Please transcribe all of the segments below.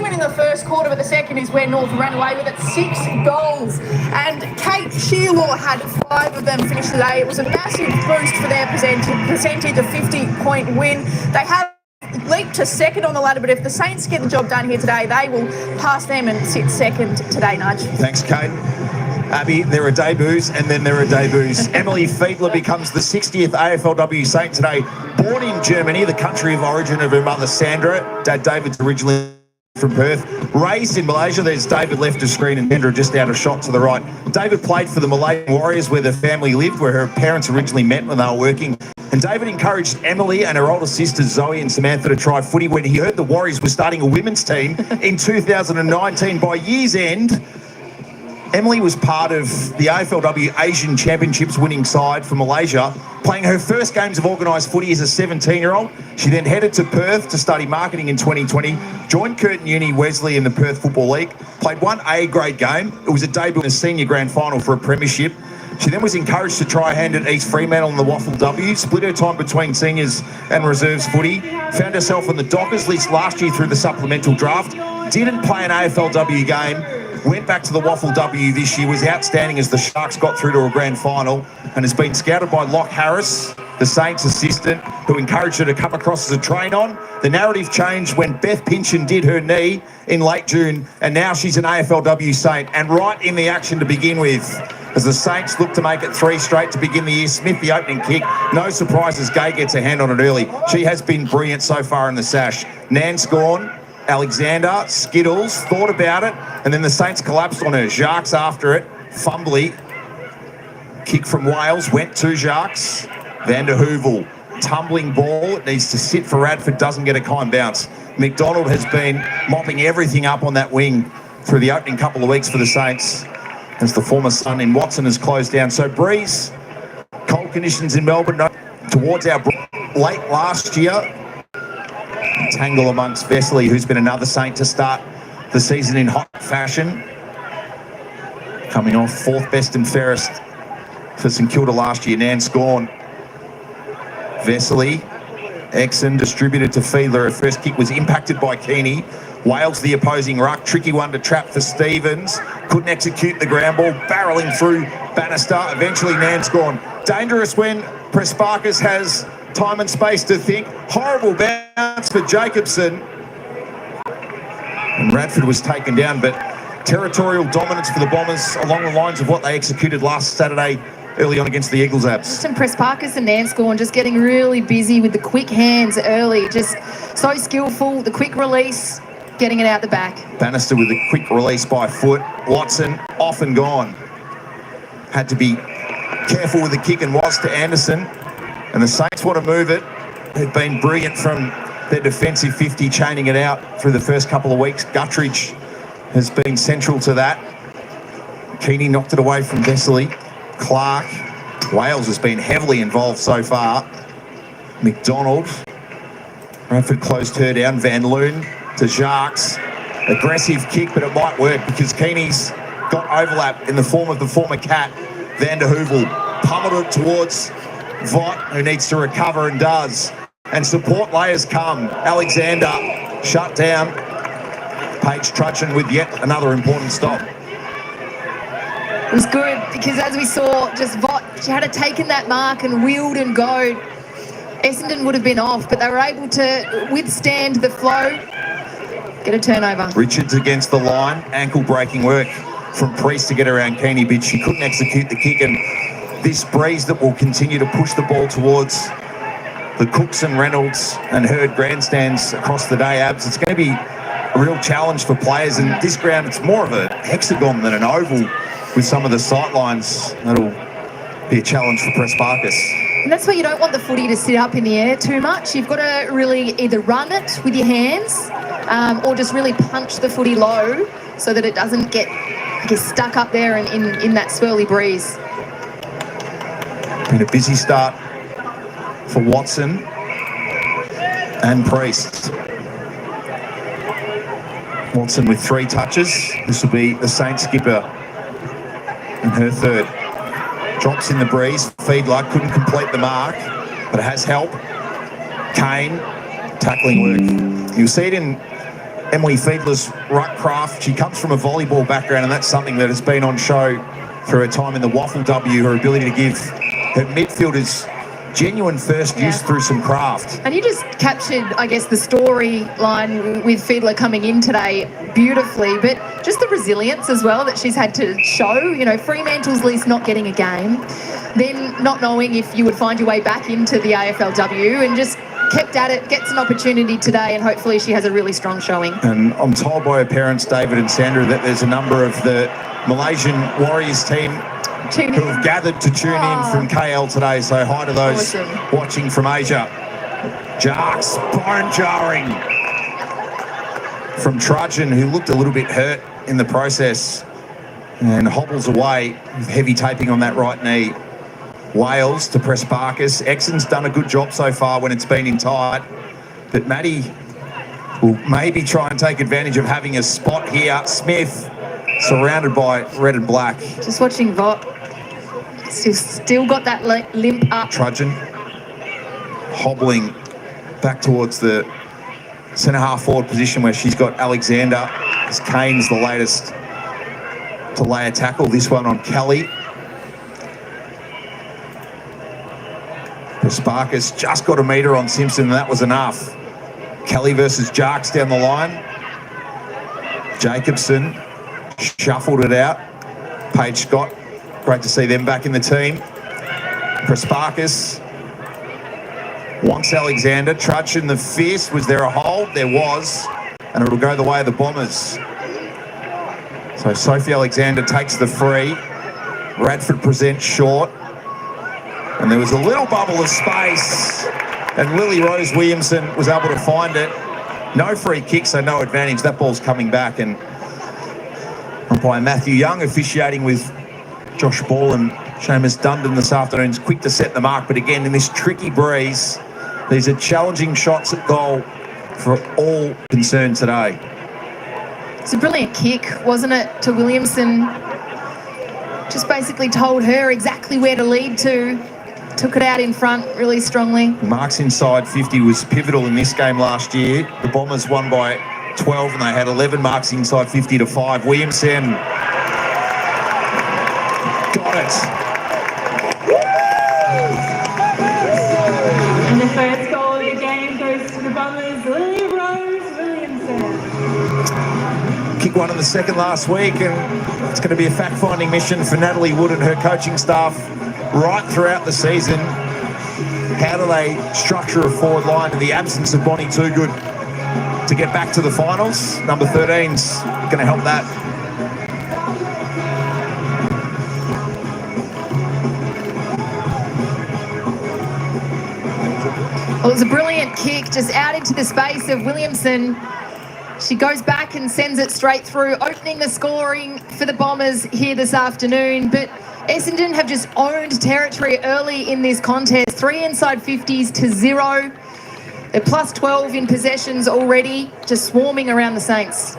even in the first quarter, but the second is where North ran away with it. 6 goals. And Kate Shearlaw had 5 of them finished today. It was a massive boost for their percentage of 50-point win. They have leaped to second on the ladder, but if the Saints get the job done here today, they will pass them and sit second today, Nudge. Thanks, Kate. Abby, there are debuts and then there are debuts. Emily Fiedler becomes the 60th AFLW Saint today. Born in Germany, the country of origin of her mother Sandra. Dad David's originally from Perth. Raised in Malaysia, there's David left of screen and Sandra just out of shot to the right. David played for the Malaysian Warriors where the family lived, where her parents originally met when they were working. And David encouraged Emily and her older sisters Zoe and Samantha to try footy when he heard the Warriors were starting a women's team in 2019. By year's end, Emily was part of the AFLW Asian Championships winning side for Malaysia, playing her first games of organised footy as a 17-year-old. She then headed to Perth to study marketing in 2020, joined Curtin Uni Wesley in the Perth Football League, played one A-grade game. It was a debut in a senior grand final for a premiership. She then was encouraged to try a hand at East Fremantle in the Waffle W, split her time between seniors and reserves footy, found herself on the Dockers list last year through the supplemental draft, didn't play an AFLW game, went back to the Waffle W this year, was outstanding as the Sharks got through to a grand final, and has been scouted by Locke Harris, the Saints assistant, who encouraged her to come across as a train-on. The narrative changed when Beth Pynchon did her knee in late June, and now she's an AFLW Saint, and right in the action to begin with. As the Saints look to make it 3 straight to begin the year, Smith the opening kick. No surprises, Gay gets a hand on it early. She has been brilliant so far in the sash. Nanscorn, Alexander, Skittles, thought about it, and then the Saints collapsed on her. Jacques after it, fumbly. Kick from Wales, went to Jacques. Van der Heuvel, tumbling ball. It needs to sit for Radford, doesn't get a kind bounce. McDonald has been mopping everything up on that wing through the opening couple of weeks for the Saints, as the former son in Watson has closed down. So breeze, cold conditions in Melbourne, no, towards our late last year. Tangle amongst Vesely, who's been another Saint to start the season in hot fashion. Coming off 4th best and fairest for St Kilda last year. Nanscorn, Vesely, Exon distributed to Fiedler. Her first kick was impacted by Keeney. Wales the opposing ruck, tricky one to trap for Stevens. Couldn't execute the ground ball, barrelling through Bannister. Eventually Nanscorn. Dangerous when Prespakis has time and space to think. Horrible bounce for Jacobson. And Radford was taken down, but territorial dominance for the Bombers along the lines of what they executed last Saturday early on against the Eagles Abs. Some Prespakis and Nanscorn just getting really busy with the quick hands early. Just so skillful, the quick release, getting it out the back. Bannister with a quick release by foot. Watson off and gone. Had to be careful with the kick and was to Anderson. And the Saints want to move it. They've been brilliant from their defensive 50, chaining it out through the first couple of weeks. Guttridge has been central to that. Keeney knocked it away from Vesely. Clark. Wales has been heavily involved so far. McDonald. Radford closed her down. Van Loon to Jacques. Aggressive kick, but it might work because Keeney's got overlap in the form of the former Cat. Van der Heuvel pummeled it towards Vaught, who needs to recover and does. And support layers come. Alexander shut down. Paige Trudgeon with yet another important stop. It was good because, as we saw, just Vaught, she had taken that mark and wheeled and go. Essendon would have been off, but they were able to withstand the flow, get a turnover. Richards against the line, ankle breaking work from Priest to get around Keeney, but she couldn't execute the kick. And this breeze that will continue to push the ball towards the Cooks and Reynolds and Hurd grandstands across the day, Abs. It's going to be a real challenge for players. And this ground, it's more of a hexagon than an oval with some of the sight lines. That'll be a challenge for Prespakis. And that's why you don't want the footy to sit up in the air too much. You've got to really either run it with your hands or just really punch the footy low so that it doesn't get stuck up there in that swirly breeze. Been a busy start for Watson and Priest. Watson with 3 touches. This will be the Saints skipper in her 3rd. Drops in the breeze. Fiedler couldn't complete the mark, but it has help. Kane, tackling work. You'll see it in Emily Fiedler's ruck craft. She comes from a volleyball background, and that's something that has been on show through her time in the Waffle W, her ability to give her midfielders genuine first use through some craft. And you just captured, I guess, the storyline with Fiedler coming in today beautifully, but just the resilience as well that she's had to show. You know, Fremantle's least not getting a game, then not knowing if you would find your way back into the AFLW, and just kept at it, gets an opportunity today, and hopefully she has a really strong showing. And I'm told by her parents, David and Sandra, that there's a number of the Malaysian Warriors team who have gathered to tune in from KL today. So hi to those watching from Asia. Jarks, bone jarring from Trudgeon, who looked a little bit hurt in the process, and hobbles away with heavy taping on that right knee. Wales to press Barkas. Exon's done a good job so far when it's been in tight, but Maddie will maybe try and take advantage of having a spot here. Smith surrounded by red and black. Just watching Vought. Still got that limp up. Trudgeon hobbling back towards the centre half forward position where she's got Alexander. As Kane's the latest to lay a tackle. This one on Kelly. Sparkus just got a metre on Simpson, and that was enough. Kelly versus Jarks down the line. Jacobson shuffled it out. Paige Scott, great to see them back in the team. Prasparkas wants Alexander. Trudgeon the fierce. Was there a hold? There was. And it'll go the way of the Bombers. So Sophie Alexander takes the free. Radford presents short. And there was a little bubble of space, and Lily Rose Williamson was able to find it. No free kick, so no advantage. That ball's coming back, and umpire Matthew Young officiating with Josh Ball and Seamus Dundon this afternoon is quick to set the mark. But again, in this tricky breeze, these are challenging shots at goal for all concerned today. It's a brilliant kick, wasn't it, to Williamson? Just basically told her exactly where to lead to. Took it out in front really strongly. Marks inside 50 was pivotal in this game last year. The Bombers won by 12 and they had 11 marks inside 50 to 5. Williamson got it. And the first goal of the game goes to the Bombers, Lily Rose Williamson. Kick one in the second last week, and it's going to be a fact-finding mission for Natalie Wood and her coaching staff right throughout the season. How do they structure a forward line in the absence of Bonnie Toogood to get back to the finals? Number 13's going to help that. Well, it was a brilliant kick just out into the space of Williamson. She goes back and sends it straight through, opening the scoring for the Bombers here this afternoon. But Essendon have just owned territory early in this contest. 3 inside 50s to 0. They're plus 12 in possessions already, just swarming around the Saints.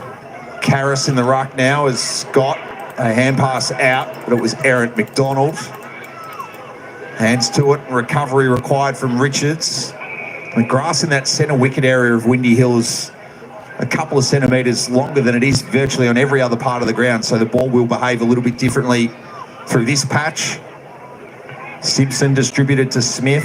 Karras in the ruck now as Scott, a hand pass out, but it was Errant McDonald. Hands to it, recovery required from Richards. The grass in that centre wicket area of Windy Hill is a couple of centimetres longer than it is virtually on every other part of the ground, so the ball will behave a little bit differently through this patch. Simpson distributed to Smith.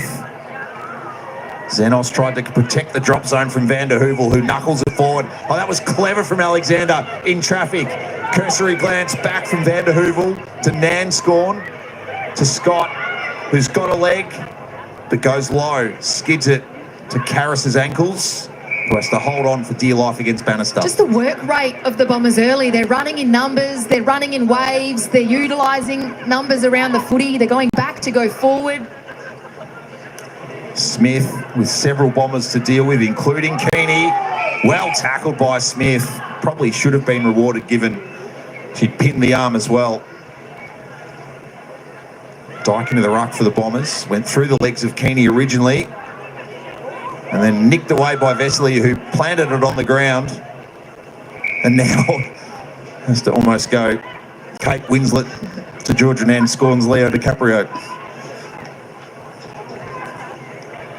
Xenos tried to protect the drop zone from Van der Heuvel, who knuckles it forward. Oh, that was clever from Alexander in traffic. Cursory glance back from Van der Heuvel to Nanscorn, to Scott, who's got a leg, but goes low, skids it to Karras's ankles, who has to hold on for dear life against Bannister. Just the work rate of the Bombers early. They're running in numbers, they're running in waves, they're utilising numbers around the footy, they're going back to go forward. Smith with several Bombers to deal with, including Keeney. Well tackled by Smith. Probably should have been rewarded given she'd pinned the arm as well. Dyke into the ruck for the Bombers. Went through the legs of Keeney originally, and then nicked away by Vesely, who planted it on the ground. And now has to almost go Kate Winslet to Georgia Nanscorn's Leo DiCaprio.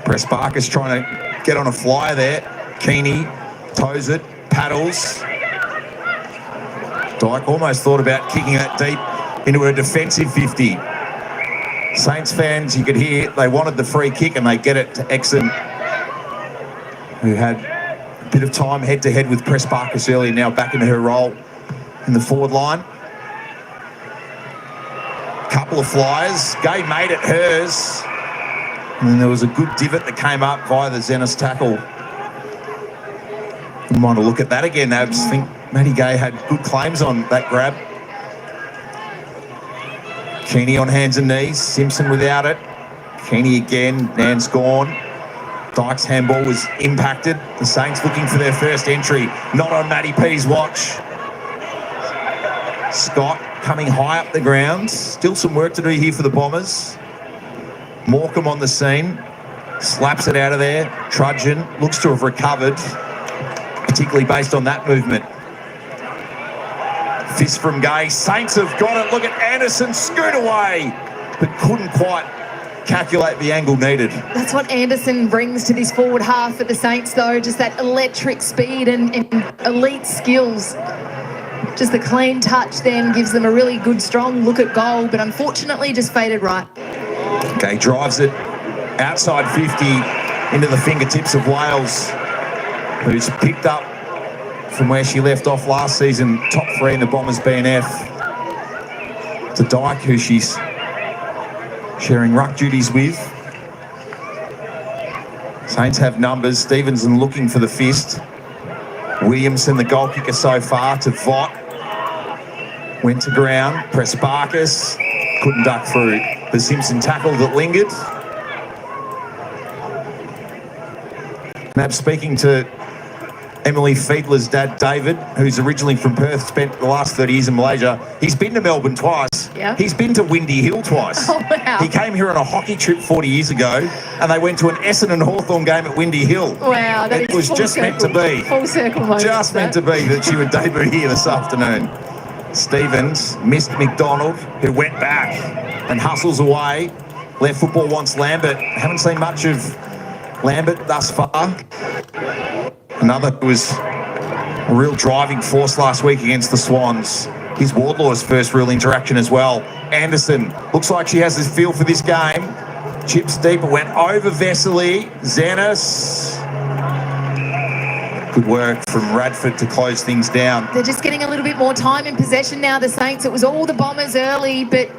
Press Barker's trying to get on a flyer there. Keeney toes it, paddles. Dyke almost thought about kicking that deep into a defensive 50. Saints fans, you could hear they wanted the free kick and they get it to Exon, who had a bit of time head-to-head with Press Barkis earlier, now back into her role in the forward line. Couple of flyers. Gay made it hers. And then there was a good divot that came up via the Xenos tackle. You might look at that again. I just think Maddie Gay had good claims on that grab. Keeney on hands and knees. Simpson without it. Keeney again. Nan's gone. Dyke's handball was impacted. The Saints looking for their first entry. Not on Maddie P's watch. Scott coming high up the ground. Still some work to do here for the Bombers. Morecambe on the scene. Slaps it out of there. Trudgeon looks to have recovered, particularly based on that movement. Fist from Gay. Saints have got it. Look at Anderson scoot away, but couldn't quite calculate the angle needed. That's what Anderson brings to this forward half for the Saints, though. Just that electric speed and elite skills. Just the clean touch then gives them a really good, strong look at goal, but unfortunately just faded right. Gay drives it outside 50 into the fingertips of Wales, who's picked up from where she left off last season, top 3 in the Bombers BNF. To Dyke, who she's sharing ruck duties with. Saints have numbers. Stevenson looking for the fist. Williamson, the goal kicker so far, to Vott. Went to ground. Press Barkis. Couldn't duck through. The Simpson tackle that lingered. Nab speaking to Emily Fiedler's dad, David, who's originally from Perth, spent the last 30 years in Malaysia. He's been to Melbourne twice. Yeah. He's been to Windy Hill twice. Oh, wow. He came here on a hockey trip 40 years ago, and they went to an Essendon Hawthorn game at Windy Hill. Wow, that it is was just circle. meant to be. Full circle moment. Just meant to be that she would debut here this afternoon. Stevens missed McDonald, who went back and hustles away. Left football wants Lambert. Haven't seen much of Lambert thus far. Another who was a real driving force last week against the Swans. Here's Wardlaw's first real interaction as well. Anderson looks like she has this feel for this game. Chips deep, it went over Vesely. Xenos. Good work from Radford to close things down. They're just getting a little bit more time in possession now, the Saints. It was all the Bombers early, but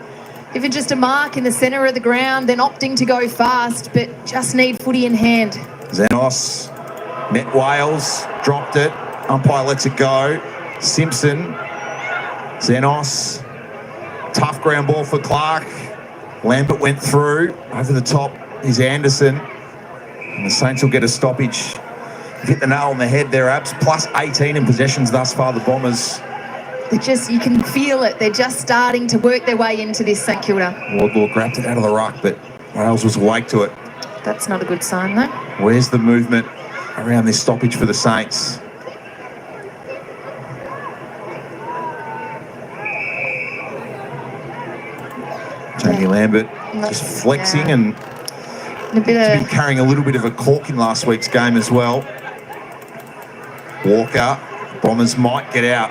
even just a mark in the centre of the ground, then opting to go fast, but just need footy in hand. Xenos met Wales, dropped it. Umpire lets it go. Simpson. Xenos. Tough ground ball for Clark. Lambert went through. Over the top is Anderson. And the Saints will get a stoppage. Hit the nail on the head there, Abs. Plus 18 in possessions thus far, the Bombers. You can feel it. They're just starting to work their way into this St Kilda. Wardlaw grabbed it out of the ruck, but Wales was awake to it. That's not a good sign, though. Where's the movement around this stoppage for the Saints? Jamie Lambert just flexing and a bit of carrying a little bit of a cork in last week's game as well. Walker, Bombers might get out.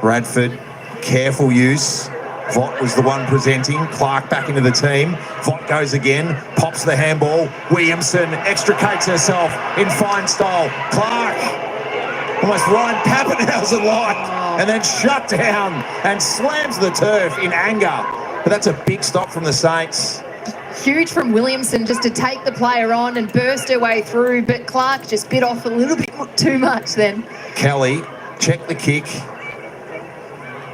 Bradford, careful use. Vott was the one presenting. Clark back into the team. Vott goes again, pops the handball. Williamson extricates herself in fine style. Clark, almost Ryan Pappenhausen-like, and then shut down and slams the turf in anger. But that's a big stop from the Saints. huge from Williamson just to take the player on and burst her way through, but Clark just bit off a little bit too much then. Kelly checked the kick.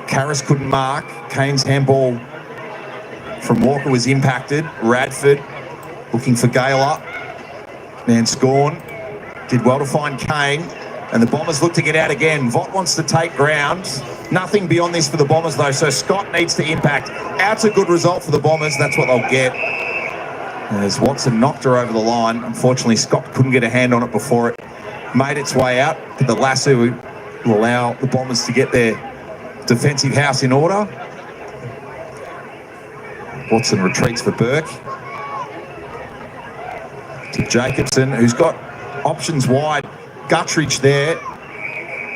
Karras couldn't mark. Kane's handball from Walker was impacted. Radford looking for Gaylor. Man Scorn did well to find Kane. And the Bombers look to get out again. Vott wants to take ground. Nothing beyond this for the Bombers, though, so Scott needs to impact. Out's a good result for the Bombers. That's what they'll get. As Watson knocked her over the line. Unfortunately, Scott couldn't get a hand on it before it made its way out. But the lasso will allow the Bombers to get their defensive house in order. Watson retreats for Burke. To Jacobson, who's got options wide. Guttridge there.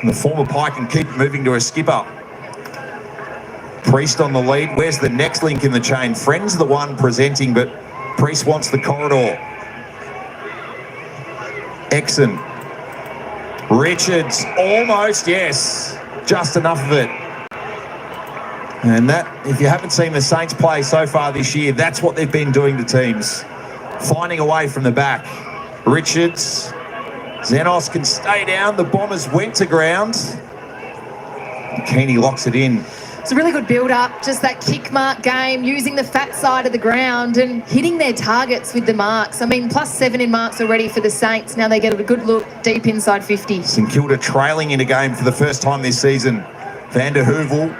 And the former Pike can keep moving to a skipper. Priest on the lead. Where's the next link in the chain? Friend's the one presenting, but Priest wants the corridor. Exon. Richards, almost, yes. Just enough of it. And that, if you haven't seen the Saints play so far this year, that's what they've been doing to teams. Finding a way from the back. Richards. Xenos can stay down. The Bombers went to ground. Keeney locks it in. It's a really good build-up, just that kick mark game, using the fat side of the ground and hitting their targets with the marks. I mean, +7 in marks already for the Saints. Now they get a good look deep inside 50. St Kilda trailing in a game for the first time this season. Van der Heuvel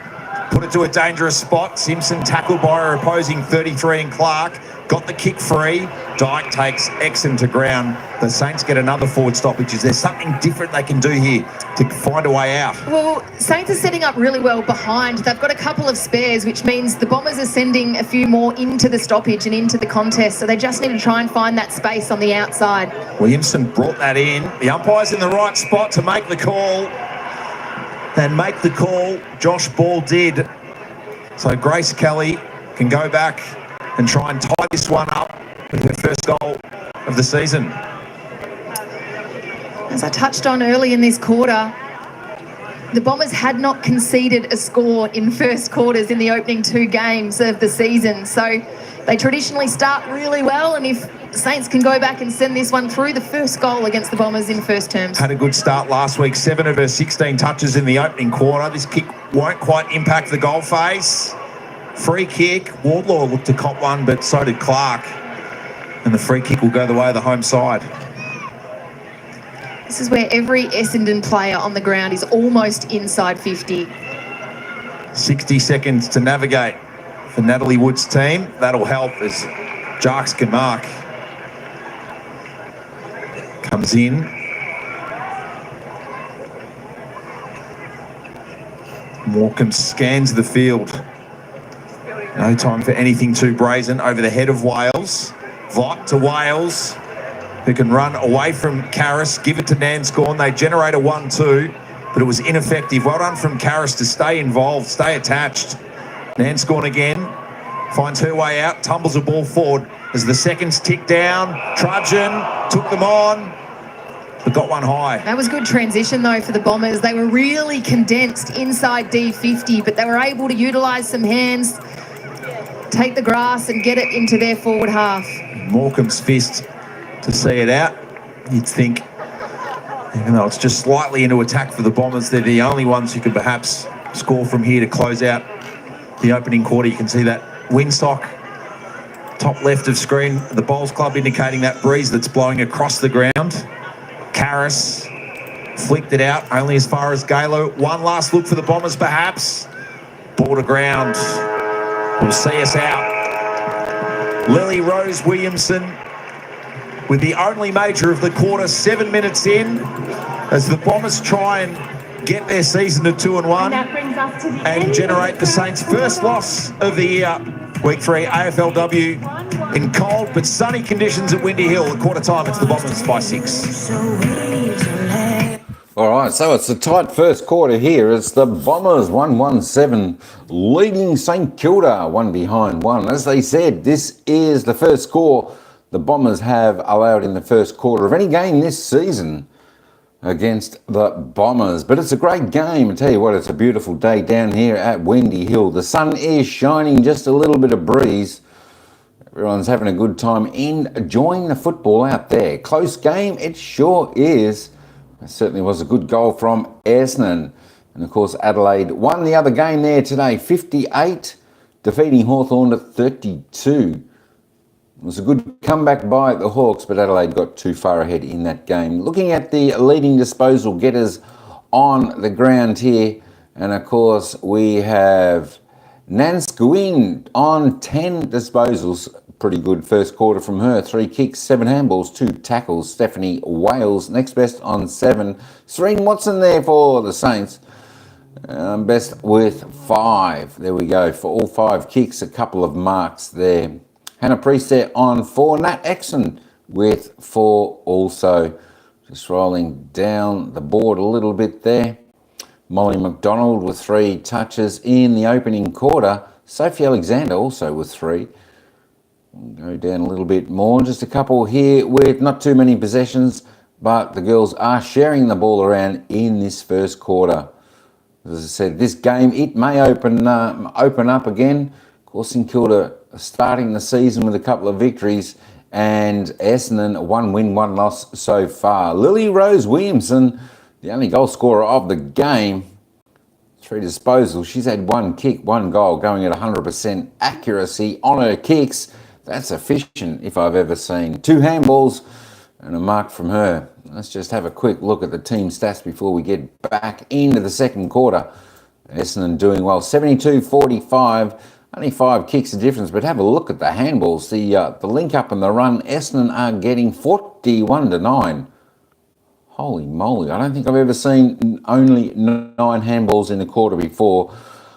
put it to a dangerous spot. Simpson tackled by her opposing 33 and Clark. Got the kick free. Dyke takes Exon to ground. The Saints get another forward stoppage. Is there something different they can do here to find a way out? Well, Saints are setting up really well behind. They've got a couple of spares, which means the Bombers are sending a few more into the stoppage and into the contest. So they just need to try and find that space on the outside. Williamson brought that in. The umpire's in the right spot to make the call. And make the call. Josh Ball did. So Grace Kelly can go back and try and tie this one up with her first goal of the season. As I touched on early in this quarter, the Bombers had not conceded a score in first quarters in the opening 2 games of the season. So they traditionally start really well, and if Saints can go back and send this one through, the first goal against the Bombers in first terms. Had a good start last week, 7 of her 16 touches in the opening quarter. This kick won't quite impact the goal face. Free kick. Wardlaw looked to cop one, but so did Clark. And the free kick will go the way of the home side. This is where every Essendon player on the ground is almost inside 50. 60 seconds to navigate for Natalie Wood's team. That'll help as Jarks can mark. Comes in. Morecambe scans the field. No time for anything too brazen. Over the head of Wales. Vought to Wales, who can run away from Karras, give it to Nanscorn. They generate a 1-2, but it was ineffective. Well done from Karras to stay involved, stay attached. Nanscorn again, finds her way out, tumbles a ball forward as the seconds tick down. Trudgeon took them on, but got one high. That was good transition, though, for the Bombers. They were really condensed inside D50, but they were able to utilise some hands, take the grass and get it into their forward half. Morecambe's fist to see it out. You'd think, even though it's just slightly into attack for the Bombers, they're the only ones who could perhaps score from here to close out the opening quarter. You can see that windsock, top left of screen, the Bowls Club indicating that breeze that's blowing across the ground. Karras flicked it out only as far as Galo. One last look for the Bombers perhaps. Ball to ground will see us out. Lily Rose Williamson with the only major of the quarter, 7 minutes in, as the Bombers try and get their season to 2-1 and generate the Saints' first loss of the year. Week 3 AFLW in cold but sunny conditions at Windy Hill. At quarter time, it's the Bombers by 6. All right, so it's a tight first quarter here. It's the Bombers 1-1-7 leading St Kilda 1 behind 1. As they said, this is the first score the Bombers have allowed in the first quarter of any game this season against the Bombers. But it's a great game. I tell you what, it's a beautiful day down here at Windy Hill. The sun is shining, just a little bit of breeze. Everyone's having a good time enjoying the football out there. Close game, it sure is. It certainly was a good goal from Essendon. And of course, Adelaide won the other game there today, 58, defeating Hawthorn to 32. It was a good comeback by the Hawks, but Adelaide got too far ahead in that game. Looking at the leading disposal getters on the ground here, and of course, we have Nanscorn on 10 disposals. Pretty good first quarter from her. 3 kicks, 7 handballs, 2 tackles. Stephanie Wales next best on 7. Serene Watson there for the Saints. Best with 5. There we go. For all 5 kicks, a couple of marks there. Hannah Priest there on 4. Nat Exon with 4 also. Just rolling down the board a little bit there. Molly McDonald with 3 touches in the opening quarter. Sophie Alexander also with 3. We'll go down a little bit more. Just a couple here with not too many possessions, but the girls are sharing the ball around in this first quarter. As I said, this game, it may open up again. Of course, St Kilda starting the season with a couple of victories, and Essendon 1 win, 1 loss so far. Lily Rose Williamson, the only goal scorer of the game, 3 disposals. She's had 1 kick, 1 goal, going at 100% accuracy on her kicks. That's efficient if I've ever seen. 2 handballs and a mark from her. Let's just have a quick look at the team stats before we get back into the second quarter. Essendon doing well, 72-45, only 5 kicks of difference, but have a look at the handballs. The link up and the run, Essendon are getting 41-9. Holy moly, I don't think I've ever seen only 9 handballs in a quarter before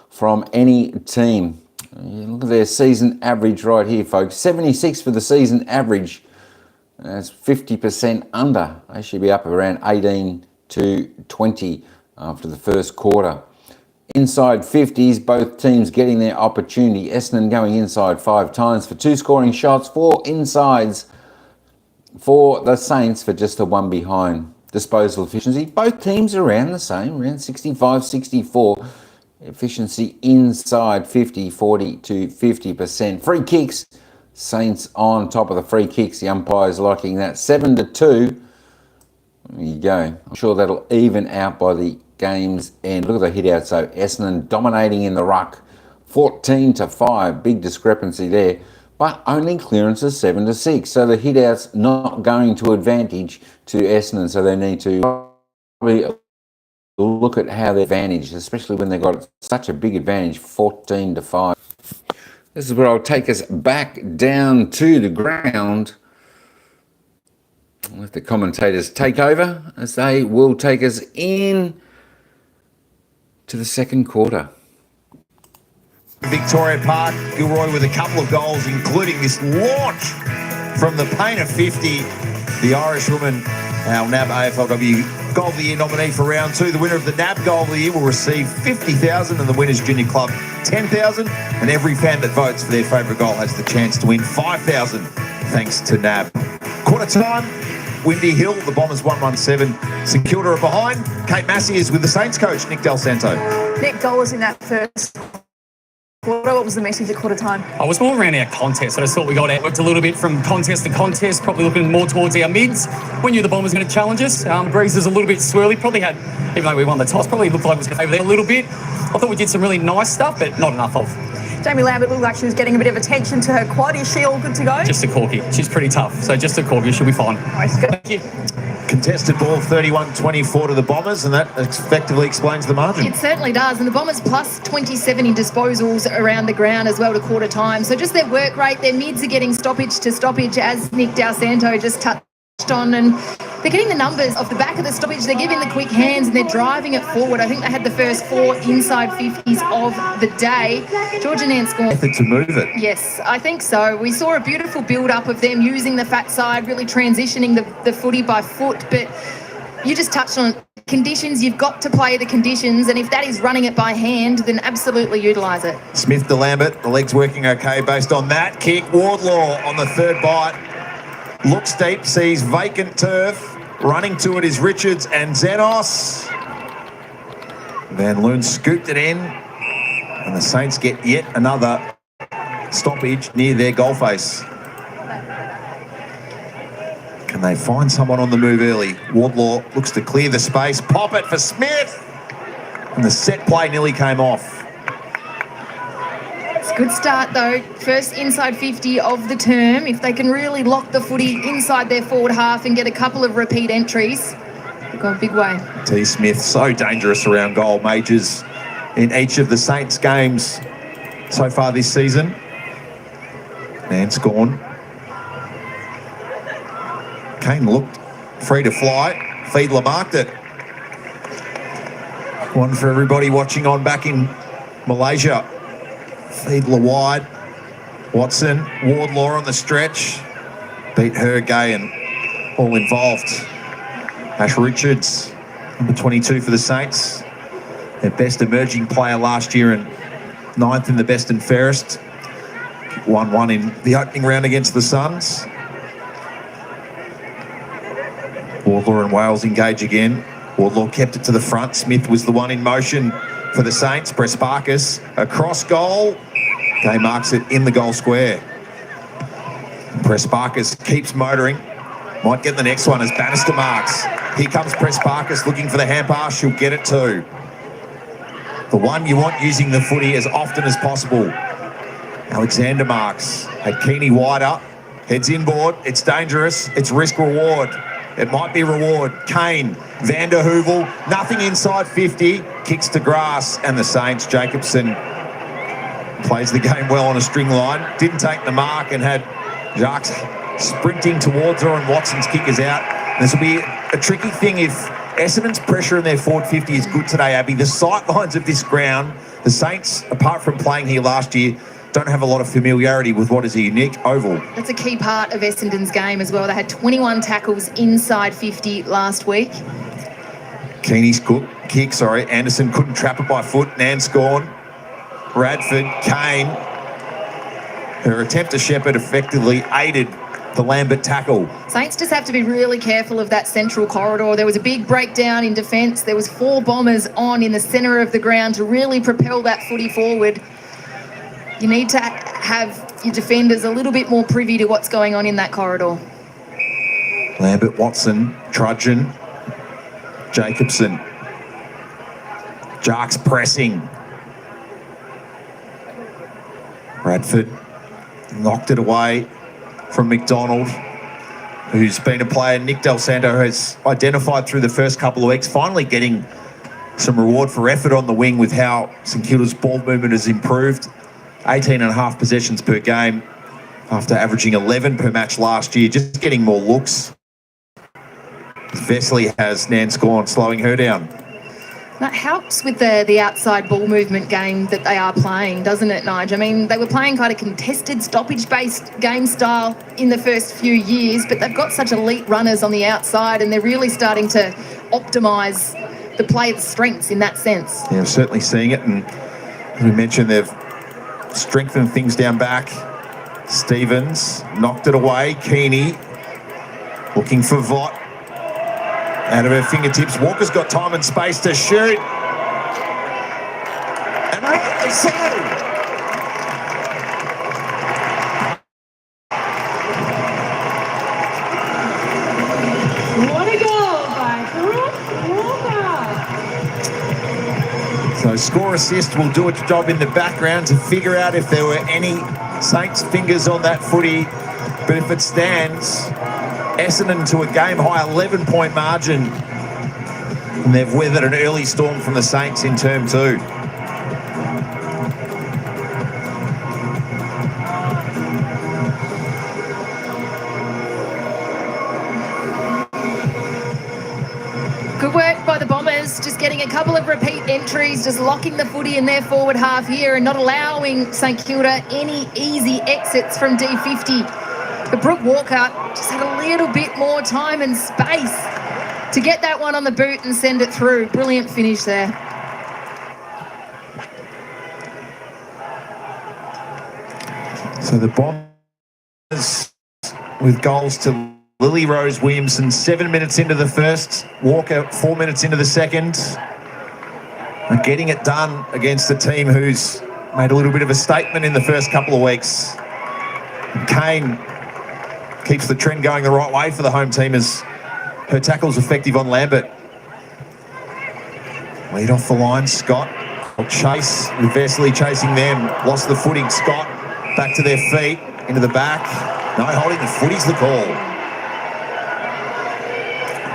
from any team. Look at their season average right here, folks. 76 for the season average. That's 50% under. They should be up around 18 to 20 after the first quarter. Inside 50s, both teams getting their opportunity. Essendon going inside 5 times for 2 scoring shots, 4 insides for the Saints for just a 1 behind. Disposal efficiency, both teams around the same, around 65-64. Efficiency inside 40 to 50%. Free kicks, Saints on top of the free kicks. The umpires liking that. 7-2. There you go. I'm sure that'll even out by the game's end. Look at the hit out. So Essendon dominating in the ruck. 14-5. Big discrepancy there. But only clearances 7-6. So the hit out's not going to advantage to Essendon. So they need to probably look at how they're advantaged, especially when they've got such a big advantage, 14-5. This is where I'll take us back down to the ground. Let the commentators take over as they will take us in to the second quarter. Victoria Park, Gilroy with a couple of goals, including this launch from the paint of 50. The Irish woman, our NAB AFLW Goal of the Year nominee for round 2. The winner of the NAB Goal of the Year will receive $50,000 and the Winners Junior Club $10,000. And every fan that votes for their favourite goal has the chance to win $5,000 thanks to NAB. Quarter time, Windy Hill, the Bombers 1-1-7. St Kilda are behind. Kate Massey is with the Saints coach, Nick Del Santo. Net goals in that first quarter. What was the message at quarter time? I was more around our contest. I just thought we got worked a little bit from contest to contest, probably looking more towards our mids. We knew the Bombers were going to challenge us. Breeze is a little bit swirly. Probably had, even though we won the toss, probably looked like it was over there a little bit. I thought we did some really nice stuff, but not enough of. Jamie Lambert looked like she was getting a bit of attention to her quad. Is she all good to go? Just a corky. She's pretty tough. So just a corky. She'll be fine. Nice. Thank you. Contested ball 31-24 to the Bombers, and that effectively explains the margin. It certainly does, and the Bombers plus 27 in disposals around the ground as well to quarter time. So just their work rate, their mids are getting stoppage to stoppage, as Nick Del Santo just touched on, and they're getting the numbers off the back of the stoppage. They're giving the quick hands and they're driving it forward. I think they had the first 4 inside 50s of the day. Georgia Nance scored. Method to move it. Yes, I think so. We saw a beautiful build-up of them using the fat side, really transitioning the footy by foot, but you just touched on conditions. You've got to play the conditions, and if that is running it by hand, then absolutely utilise it. Smith to Lambert, the leg's working okay based on that kick. Wardlaw on the third bite. Looks deep, sees vacant turf. Running to it is Richards and Zenos. Van Loon scooped it in, and the Saints get yet another stoppage near their goal face. Can they find someone on the move early? Wardlaw looks to clear the space. Pop it for Smith. And the set play nearly came off. It's a good start, though. First inside 50 of the term. If they can really lock the footy inside their forward half and get a couple of repeat entries, they've gone a big way. T. Smith, so dangerous around goal. Majors in each of the Saints games so far this season. Nance gone. Kane looked free to fly. Fiedler marked it. One for everybody watching on back in Malaysia. Fiedler wide. Watson, Wardlaw on the stretch. Beat her gay and all involved. Ash Richards, number 22 for the Saints. their best emerging player last year and 9th in the best and fairest. 1-1 in the opening round against the Suns. Wardlaw and Wales engage again. Wardlaw kept it to the front. Smith was the one in motion for the Saints. Prespakis across goal. Gay marks it in the goal square. Prespakis keeps motoring. Might get the next one as Bannister marks. Here comes Prespakis looking for the hand pass. She'll get it too. The one you want using the footy as often as possible. Alexander marks. Had Keeney wide up. Heads inboard. It's dangerous. It's risk-reward. It might be reward. Kane, Van der Heuvel, nothing inside 50. Kicks to grass, and the Saints, Jacobson plays the game well on a string line. Didn't take the mark and had Jacques sprinting towards her, and Watson's kick is out. This will be a tricky thing if Essendon's pressure in their forward 50 is good today, Abby. The sightlines of this ground, the Saints, apart from playing here last year, don't have a lot of familiarity with what is a unique oval. That's a key part of Essendon's game as well. They had 21 tackles inside 50 last week. Keeney's kick, Anderson couldn't trap it by foot. Nanscorn, Radford, Kane. Her attempt to shepherd effectively aided the Lambert tackle. Saints just have to be really careful of that central corridor. There was a big breakdown in defence. There was 4 Bombers on in the centre of the ground to really propel that footy forward. You need to have your defenders a little bit more privy to what's going on in that corridor. Lambert, Watson, Trudgeon, Jacobson. Jarks pressing. Bradford knocked it away from McDonald, who's been a player Nick Del Santo has identified through the first couple of weeks, finally getting some reward for effort on the wing with how St Kilda's ball movement has improved. 18.5 possessions per game after averaging 11 per match last year, just getting more looks. Vesely has Nanscorn slowing her down. That helps with the outside ball movement game that they are playing, doesn't it, Nige? I mean, they were playing kind of contested, stoppage-based game style in the first few years, but they've got such elite runners on the outside, and they're really starting to optimise the players' strengths in that sense. Yeah, certainly seeing it, and as we mentioned, they've strengthened things down back. Stevens knocked it away. Keeney looking for Vott. Out of her fingertips. Walker's got time and space to shoot. And they say. What a goal by Brooke Walker. So score assist will do its job in the background to figure out if there were any Saints fingers on that footy. But if it stands, Essendon to a game-high 11-point margin. And they've weathered an early storm from the Saints in term 2. Good work by the Bombers, just getting a couple of repeat entries, just locking the footy in their forward half here and not allowing St Kilda any easy exits from D50. But Brooke Walker just had a little bit more time and space to get that one on the boot and send it through. Brilliant finish there. So the Bombers with goals to Lily Rose Williamson 7 minutes into the first, Walker 4 minutes into the second. And getting it done against a team who's made a little bit of a statement in the first couple of weeks. Kane keeps the trend going the right way for the home team as her tackle's effective on Lambert. Lead off the line, Scott. Chase, with Vesely chasing them. Lost the footing, Scott. Back to their feet, into the back. No, holding the footy's the call.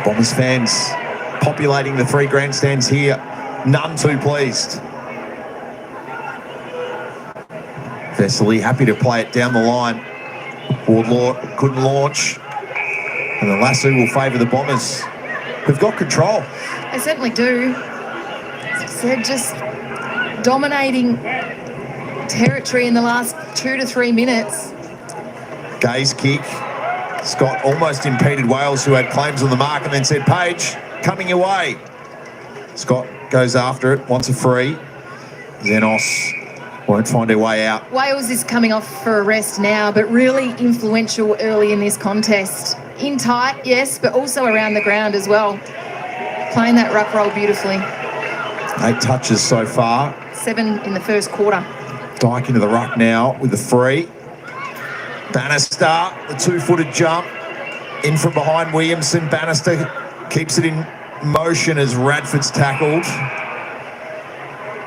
Bombers fans populating the 3 grandstands here. None too pleased. Vesely happy to play it down the line. Wardlaw couldn't launch. And the lasso will favour the Bombers, who've got control. They certainly do. As I said, just dominating territory in the last 2 to 3 minutes. Gay's kick. Scott almost impeded Wales, who had claims on the mark, and then said, Page, coming your way. Scott goes after it, wants a free. Xenos won't find her way out. Wales is coming off for a rest now, but really influential early in this contest. In tight, yes, but also around the ground as well. Playing that ruck roll beautifully. 8 touches so far. 7 in the first quarter. Dyke into the ruck now with the free. Bannister, the 2-footed jump. In from behind Williamson. Bannister keeps it in motion as Radford's tackled.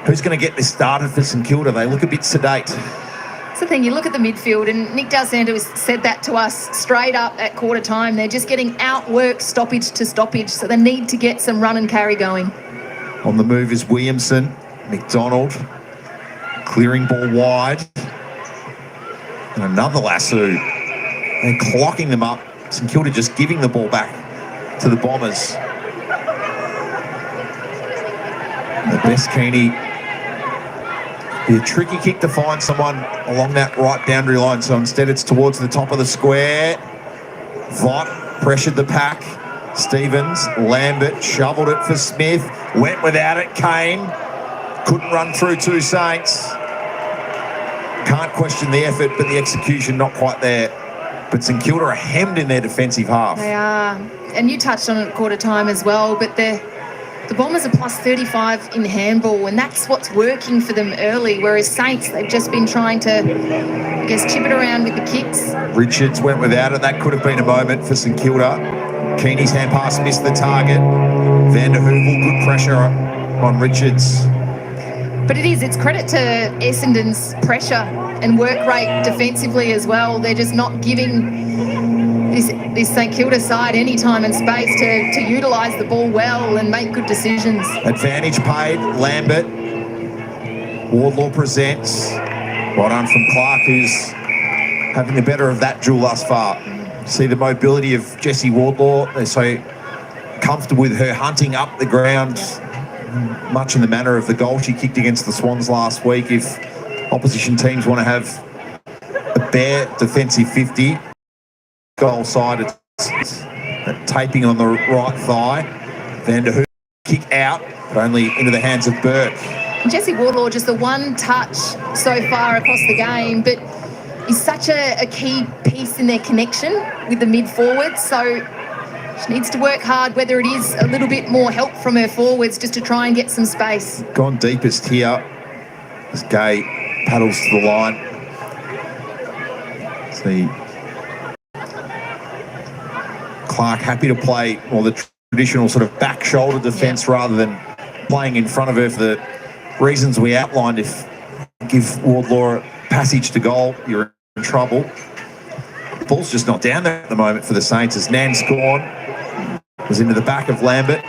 Who's going to get this started for St Kilda? They look a bit sedate. That's the thing, you look at the midfield, and Nick D'Alessandro said that to us straight up at quarter time. They're just getting outworked stoppage to stoppage, so they need to get some run and carry going. On the move is Williamson. McDonald clearing ball wide. And another lasso. And clocking them up. St Kilda just giving the ball back to the Bombers. The best Keeney. Be a tricky kick to find someone along that right boundary line. So instead it's towards the top of the square. Vaught pressured the pack. Stevens, Lambert shoveled it for Smith. Went without it, Kane. Couldn't run through 2 Saints. Can't question the effort, but the execution not quite there. But St Kilda are hemmed in their defensive half. They are. And you touched on it at quarter time as well, but the Bombers are plus 35 in handball, and that's what's working for them early, whereas Saints, they've just been trying to, I guess, chip it around with the kicks. Richards went without it. That could have been a moment for St Kilda. Keeney's hand pass missed the target. Van der Heuvel, good pressure on Richards. But it's credit to Essendon's pressure and work rate defensively as well. They're just not giving this St Kilda side any time and space to utilise the ball well and make good decisions. Advantage paid. Lambert. Wardlaw presents. Well done from Clark, who's having the better of that duel thus far. See the mobility of Jessie Wardlaw. They're so comfortable with her hunting up the ground, much in the manner of the goal she kicked against the Swans last week. If opposition teams want to have a bare defensive 50, goal side, it's taping on the right thigh. Van der Heuvel kick out, but only into the hands of Burke. Jessie Wardlaw, just the one touch so far across the game, but is such a key piece in their connection with the mid-forwards. So she needs to work hard, whether it is a little bit more help from her forwards just to try and get some space. Gone deepest here as Gay paddles to the line. See Clark happy to play the traditional sort of back shoulder defence rather than playing in front of her for the reasons we outlined. If you give Wardlaw a passage to goal, you're in trouble. The ball's just not down there at the moment for the Saints as Nan Scorn was into the back of Lambert.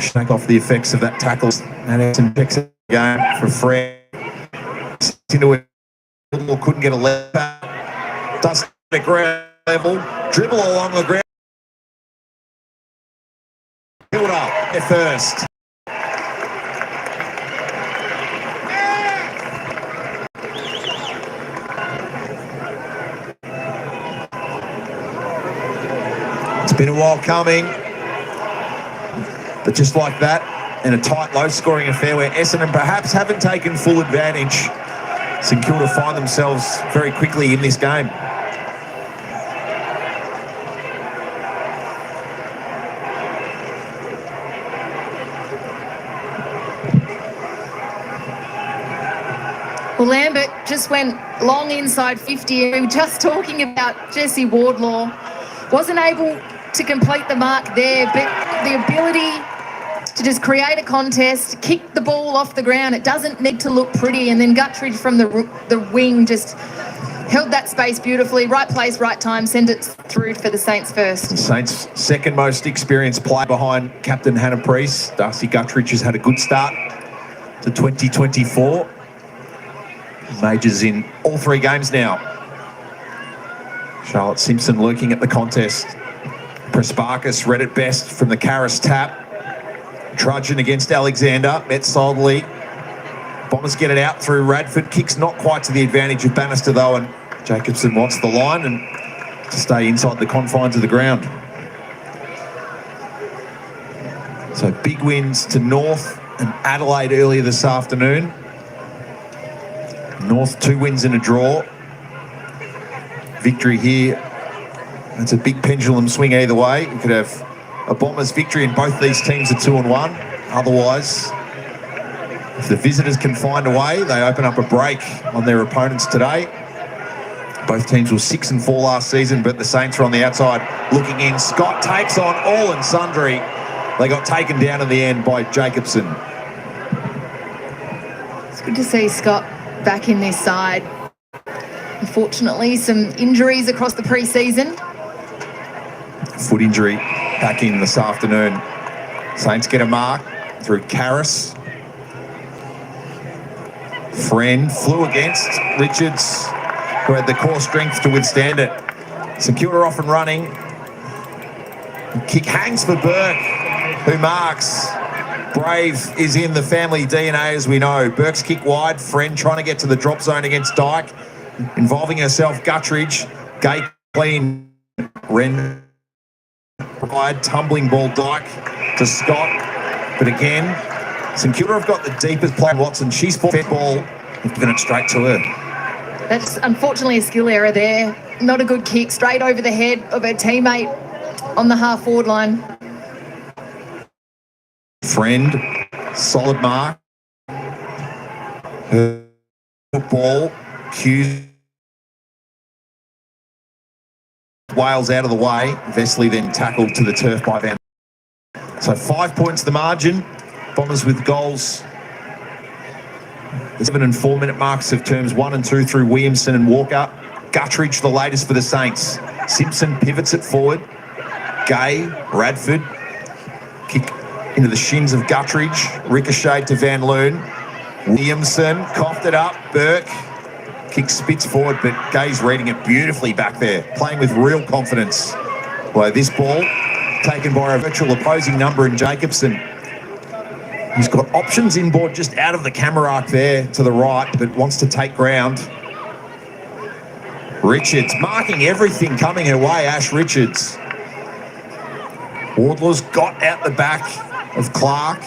Shake off the effects of that tackle. And Essendon picks it game for Fred. Into it. Wardlaw couldn't get a left back. Does the ground level. Dribble along the ground. Build up at first. It's been a while coming. But just like that, in a tight, low-scoring affair where Essendon perhaps haven't taken full advantage, St Kilda find themselves very quickly in this game. Well, Lambert just went long inside 50. We were just talking about Jessie Wardlaw. Wasn't able to complete the mark there, but the ability to just create a contest, kick the ball off the ground. It doesn't need to look pretty. And then Guttridge from the wing just held that space beautifully. Right place, right time, send it through for the Saints first. The Saints' second most experienced player behind captain Hannah Priest. Darcy Guttridge has had a good start to 2024. Majors in all 3 games now. Charlotte Simpson lurking at the contest. Prasparkas read it best from the Karras tap. Trudgeon against Alexander, met solidly. Bombers get it out through Radford. Kicks not quite to the advantage of Bannister though, and Jacobson wants the line and to stay inside the confines of the ground. So big wins to North and Adelaide earlier this afternoon. North 2 wins and a draw. Victory here. It's a big pendulum swing either way. We could have a Bombers victory and both these teams are 2-1. Otherwise, if the visitors can find a way, they open up a break on their opponents today. Both teams were 6-4 last season, but the Saints are on the outside looking in. Scott takes on all and sundry. They got taken down in the end by Jacobson. It's good to see Scott back in this side. Unfortunately, some injuries across the pre-season. Foot injury back in this afternoon. Saints get a mark through Karras. Friend flew against Richards, who had the core strength to withstand it. St Kilda off and running. Kick hangs for Burke, who marks. Brave is in the family DNA, as we know. Burke's kick wide. Friend trying to get to the drop zone against Dyke, involving herself. Guttridge, Gate clean. Wren provide tumbling ball. Dyke to Scott, but again, St Kilda have got the deepest player. Watson, she's fought that ball, and given it straight to her. That's unfortunately a skill error there. Not a good kick, straight over the head of her teammate on the half-forward line. Friend, solid mark. Her football, cues. Wales out of the way. Vesely then tackled to the turf by Van. So 5 points the margin. Bombers with goals. The 7 and 4 minute marks of terms 1 and 2 through Williamson and Walker. Guttridge the latest for the Saints. Simpson pivots it forward. Gay, Radford. Kick into the shins of Guttridge. Ricochet to Van Loon. Williamson coughed it up. Burke. Kick spits forward, but Gay's reading it beautifully back there. Playing with real confidence. Well, this ball taken by a virtual opposing number in Jacobson. He's got options inboard just out of the camera arc there to the right, but wants to take ground. Richards marking everything coming her way, Ash Richards. Wardlaw's got out the back of Clark,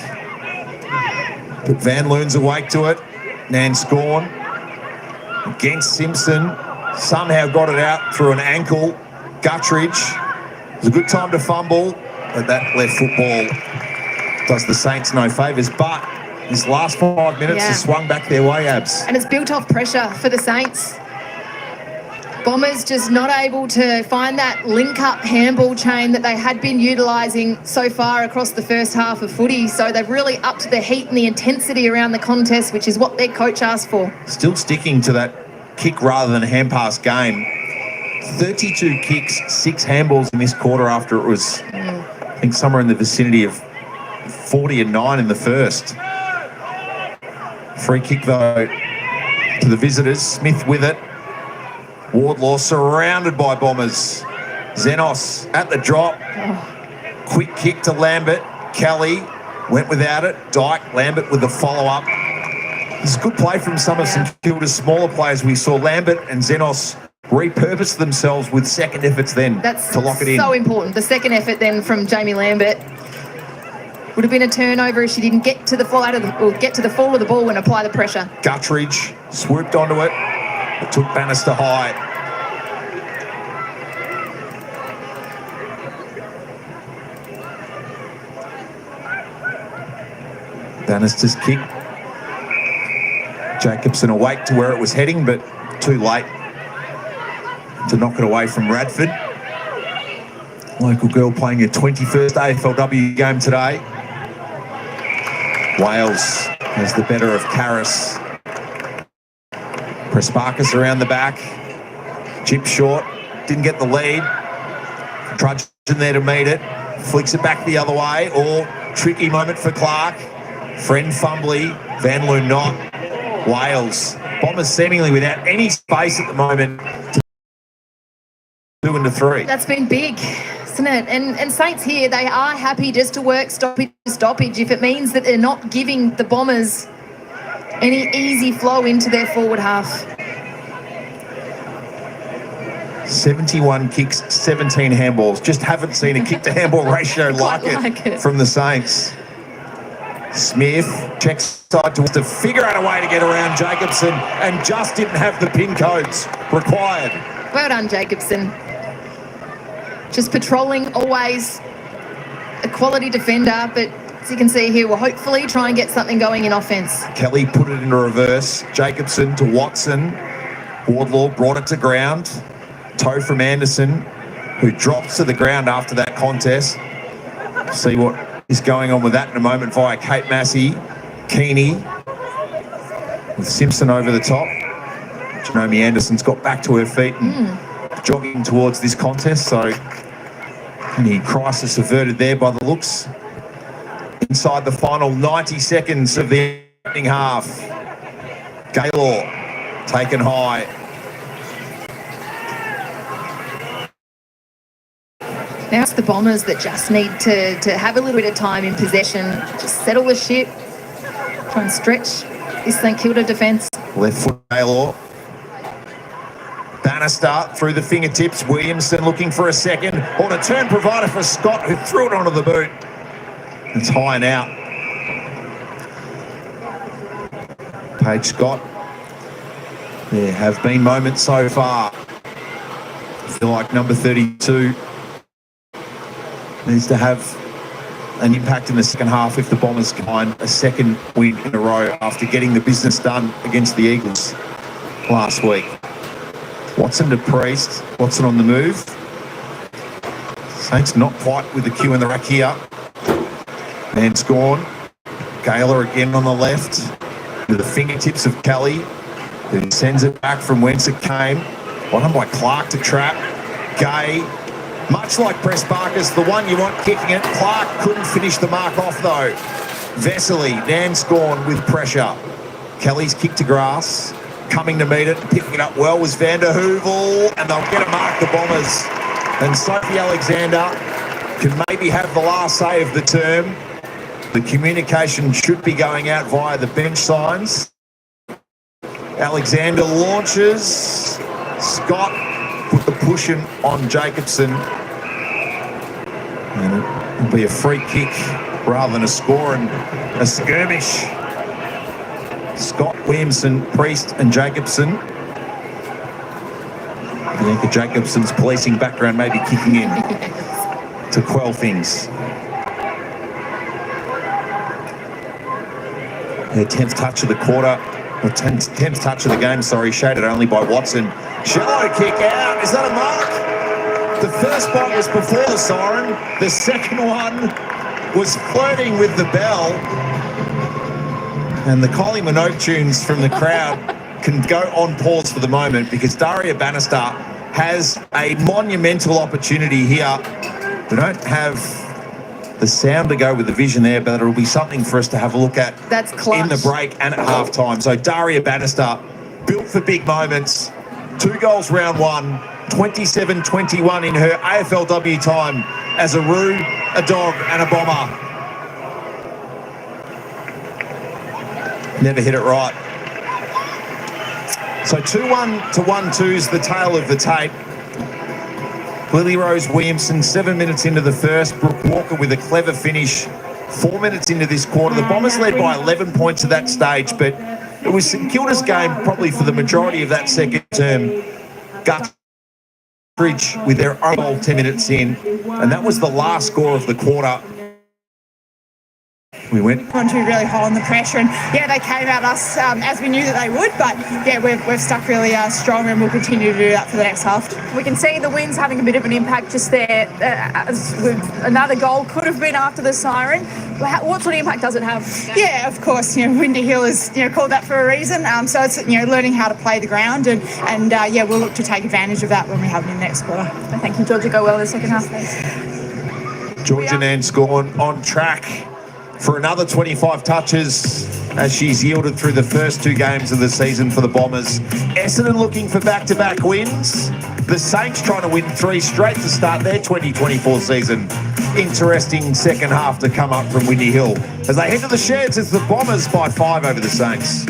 but Van Loon's awake to it. Nan Scorn against Simpson, somehow got it out through an ankle. Guttridge, it was a good time to fumble, but that left football does the Saints no favours. But this last 5 minutes has swung back their way, Abs. And it's built off pressure for the Saints. Bombers just not able to find that link-up handball chain that they had been utilising so far across the first half of footy. So they've really upped the heat and the intensity around the contest, which is what their coach asked for. Still sticking to that kick rather than hand-pass game. 32 kicks, 6 handballs in this quarter after it was, I think, somewhere in the vicinity of 40 and 9 in the first. Free kick, though, to the visitors. Smith with it. Wardlaw surrounded by Bombers. Xenos at the drop. Quick kick to Lambert. Kelly went without it. Dyke, Lambert with the follow-up. It's good play from some of St Kilda's smaller players. We saw Lambert and Xenos repurpose themselves with second efforts then to lock it in. So important. The second effort then from Jamie Lambert would have been a turnover if she didn't get to the fall of the ball and apply the pressure. Guttridge swooped onto it. It took Bannister high. Bannister's kick. Jacobson awake to where it was heading, but too late to knock it away from Radford. Local girl playing her 21st AFLW game today. Wales has the better of Karras. Prespakis around the back. Chip short. Didn't get the lead. Trudging there to meet it. Flicks it back the other way. Or tricky moment for Clark. Friend fumbly. Van Loon not. Wales. Bombers seemingly without any space at the moment. 2 into 3. That's been big, isn't it? And Saints here, they are happy just to work stoppage to stoppage if it means that they're not giving the Bombers any easy flow into their forward half. 71 kicks, 17 handballs. Just haven't seen a kick to handball ratio like it from the Saints. Smith checks side to figure out a way to get around Jacobson and just didn't have the pin codes required. Well done, Jacobson. Just patrolling, always a quality defender, but as you can see here, we'll hopefully try and get something going in offence. Kelly put it in reverse. Jacobson to Watson. Wardlaw brought it to ground. Toe from Anderson, who drops to the ground after that contest. See what is going on with that in a moment via Kate Massey. Keeney with Simpson over the top. Xiaomi Anderson's got back to her feet and jogging towards this contest, so any crisis averted there by the looks. Inside the final 90 seconds of the opening half. Gaylor taken high. Now it's the Bombers that just need to have a little bit of time in possession, just settle the ship, try and stretch this St Kilda defence. Left foot Gaylor. Bannister through the fingertips. Williamson looking for a second. On a turn provider for Scott, who threw it onto the boot. It's high and out. Paige Scott. There have been moments so far. I feel like number 32 needs to have an impact in the second half if the Bombers can find a second win in a row after getting the business done against the Eagles last week. Watson to Priest. Watson on the move. Saints not quite with the cue in the rack here. Man's gone. Gaylor again on the left. To the fingertips of Kelly, who sends it back from whence it came. Bottom by Clark to trap. Gay. Much like Press Barker's, the one you want kicking it. Clark couldn't finish the mark off though. Vesely, Nanscorn with pressure. Kelly's kick to grass. Coming to meet it, picking it up well was Van der Heuvel, and they'll get a mark, the Bombers. And Sophie Alexander can maybe have the last say of the term. The communication should be going out via the bench signs. Alexander launches. Scott put the pushing on Jacobson. And it'll be a free kick rather than a score and a skirmish. Scott, Williamson, Priest and Jacobson. Bianca Jacobson's policing background may be kicking in to quell things. Her 10th touch of the quarter, or 10th touch of the game, sorry, shaded only by Watson. Shallow kick out, is that a mark? The first one was before the siren, the second one was flirting with the bell. And the Kylie Minogue tunes from the crowd can go on pause for the moment because Daria Bannister has a monumental opportunity here. We don't have the sound to go with the vision there, but it'll be something for us to have a look at. That's clutch. In the break and at halftime. So Daria Bannister, built for big moments. 2 goals round one, 27-21 in her AFLW time as a Roo, a Dog and a Bomber. Never hit it right. So 2-1 to 1-2 is the tail of the tape. Lily Rose Williamson, 7 minutes into the first. Brooke Walker with a clever finish. 4 minutes into this quarter. The Bombers led by 11 points at that stage, but it was St Kilda's game probably for the majority of that second term. Guthridge with their own goal 10 minutes in, and that was the last score of the quarter. We went On to really holding the pressure, and yeah, they came at us as we knew that they would, but yeah, we've stuck really strong, and we'll continue to do that for the next half. We can see the wind's having a bit of an impact just there. Another goal could have been after the siren. What sort of impact does it have? Yeah, of course, Windy Hill is called that for a reason. So it's learning how to play the ground, and yeah, we'll look to take advantage of that when we have them in the next quarter. Thank you, Georgia. Go well in the second half, please. Georgia Nanscorn on track for another 25 touches as she's yielded through the first 2 games of the season for the Bombers. Essendon looking for back-to-back wins. The Saints trying to win 3 straight to start their 2024 season. Interesting second half to come up from Windy Hill. As they head to the sheds, it's the Bombers by 5 over the Saints.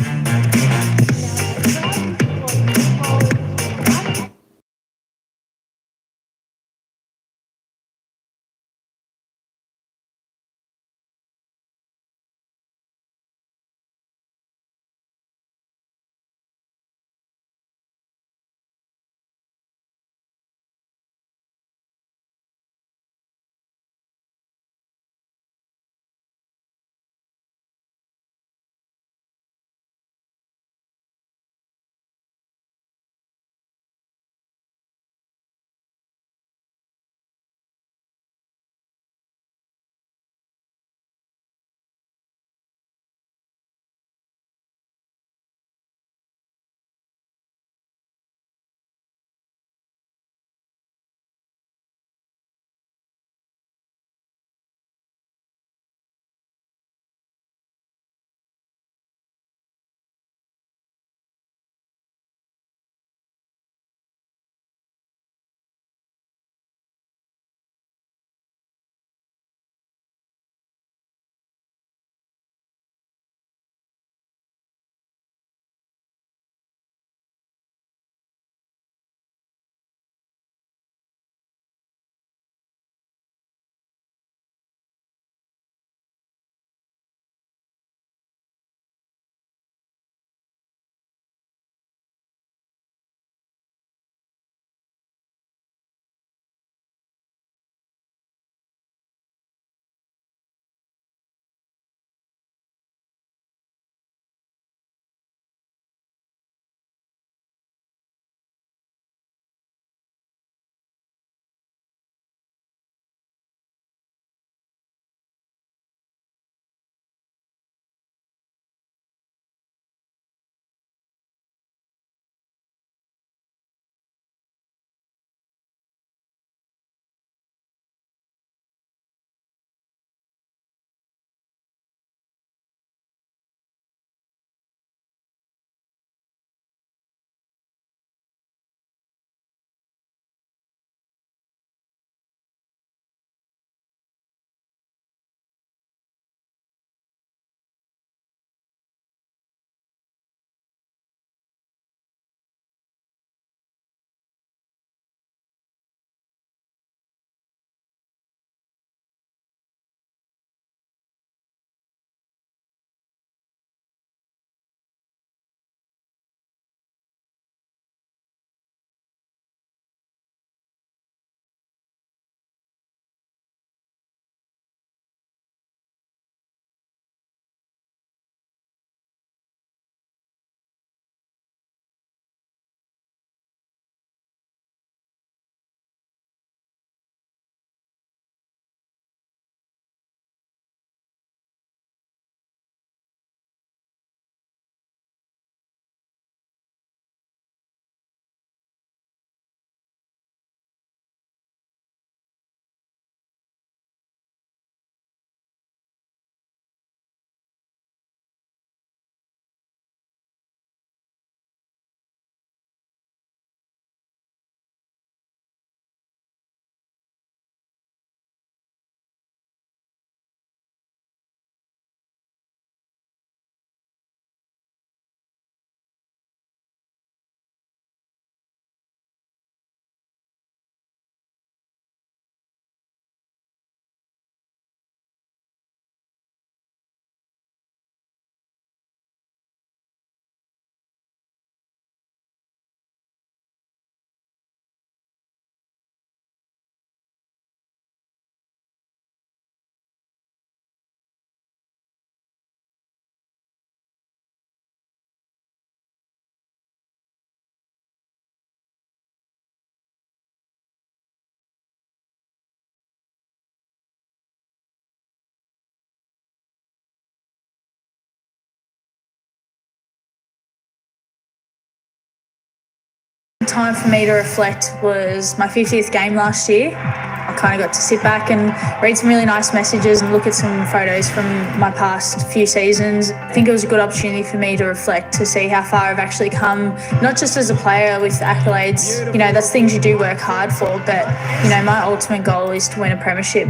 time for me to reflect was my 50th game last year. I kind of got to sit back and read some really nice messages and look at some photos from my past few seasons. I think it was a good opportunity for me to reflect, to see how far I've actually come, not just as a player with accolades. You know, that's things you do work hard for, but, you know, my ultimate goal is to win a premiership.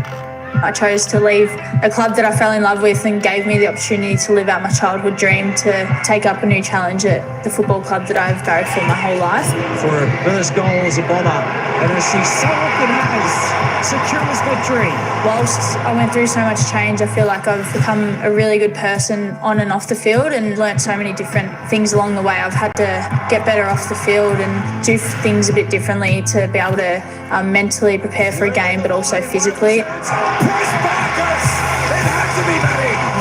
I chose to leave a club that I fell in love with and gave me the opportunity to live out my childhood dream, to take up a new challenge at the football club that I've barracked for my whole life. For a first goal as a Bomber, and as she so often has, secures victory. Whilst I went through so much change, I feel like I've become a really good person on and off the field and learnt so many different things along the way. I've had to get better off the field and do things a bit differently to be able to mentally prepare for a game, but also physically.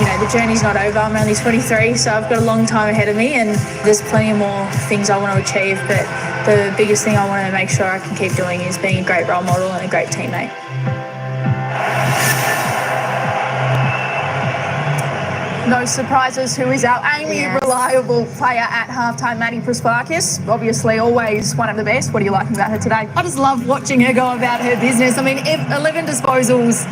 You know, the journey's not over. I'm only 23, so I've got a long time ahead of me, and there's plenty more things I want to achieve, but the biggest thing I want to make sure I can keep doing is being a great role model and a great teammate. No surprises. Who is our Amy reliable player at halftime? Maddie Prasparkis, obviously always one of the best. What are you liking about her today? I just love watching her go about her business. I mean, 11 disposals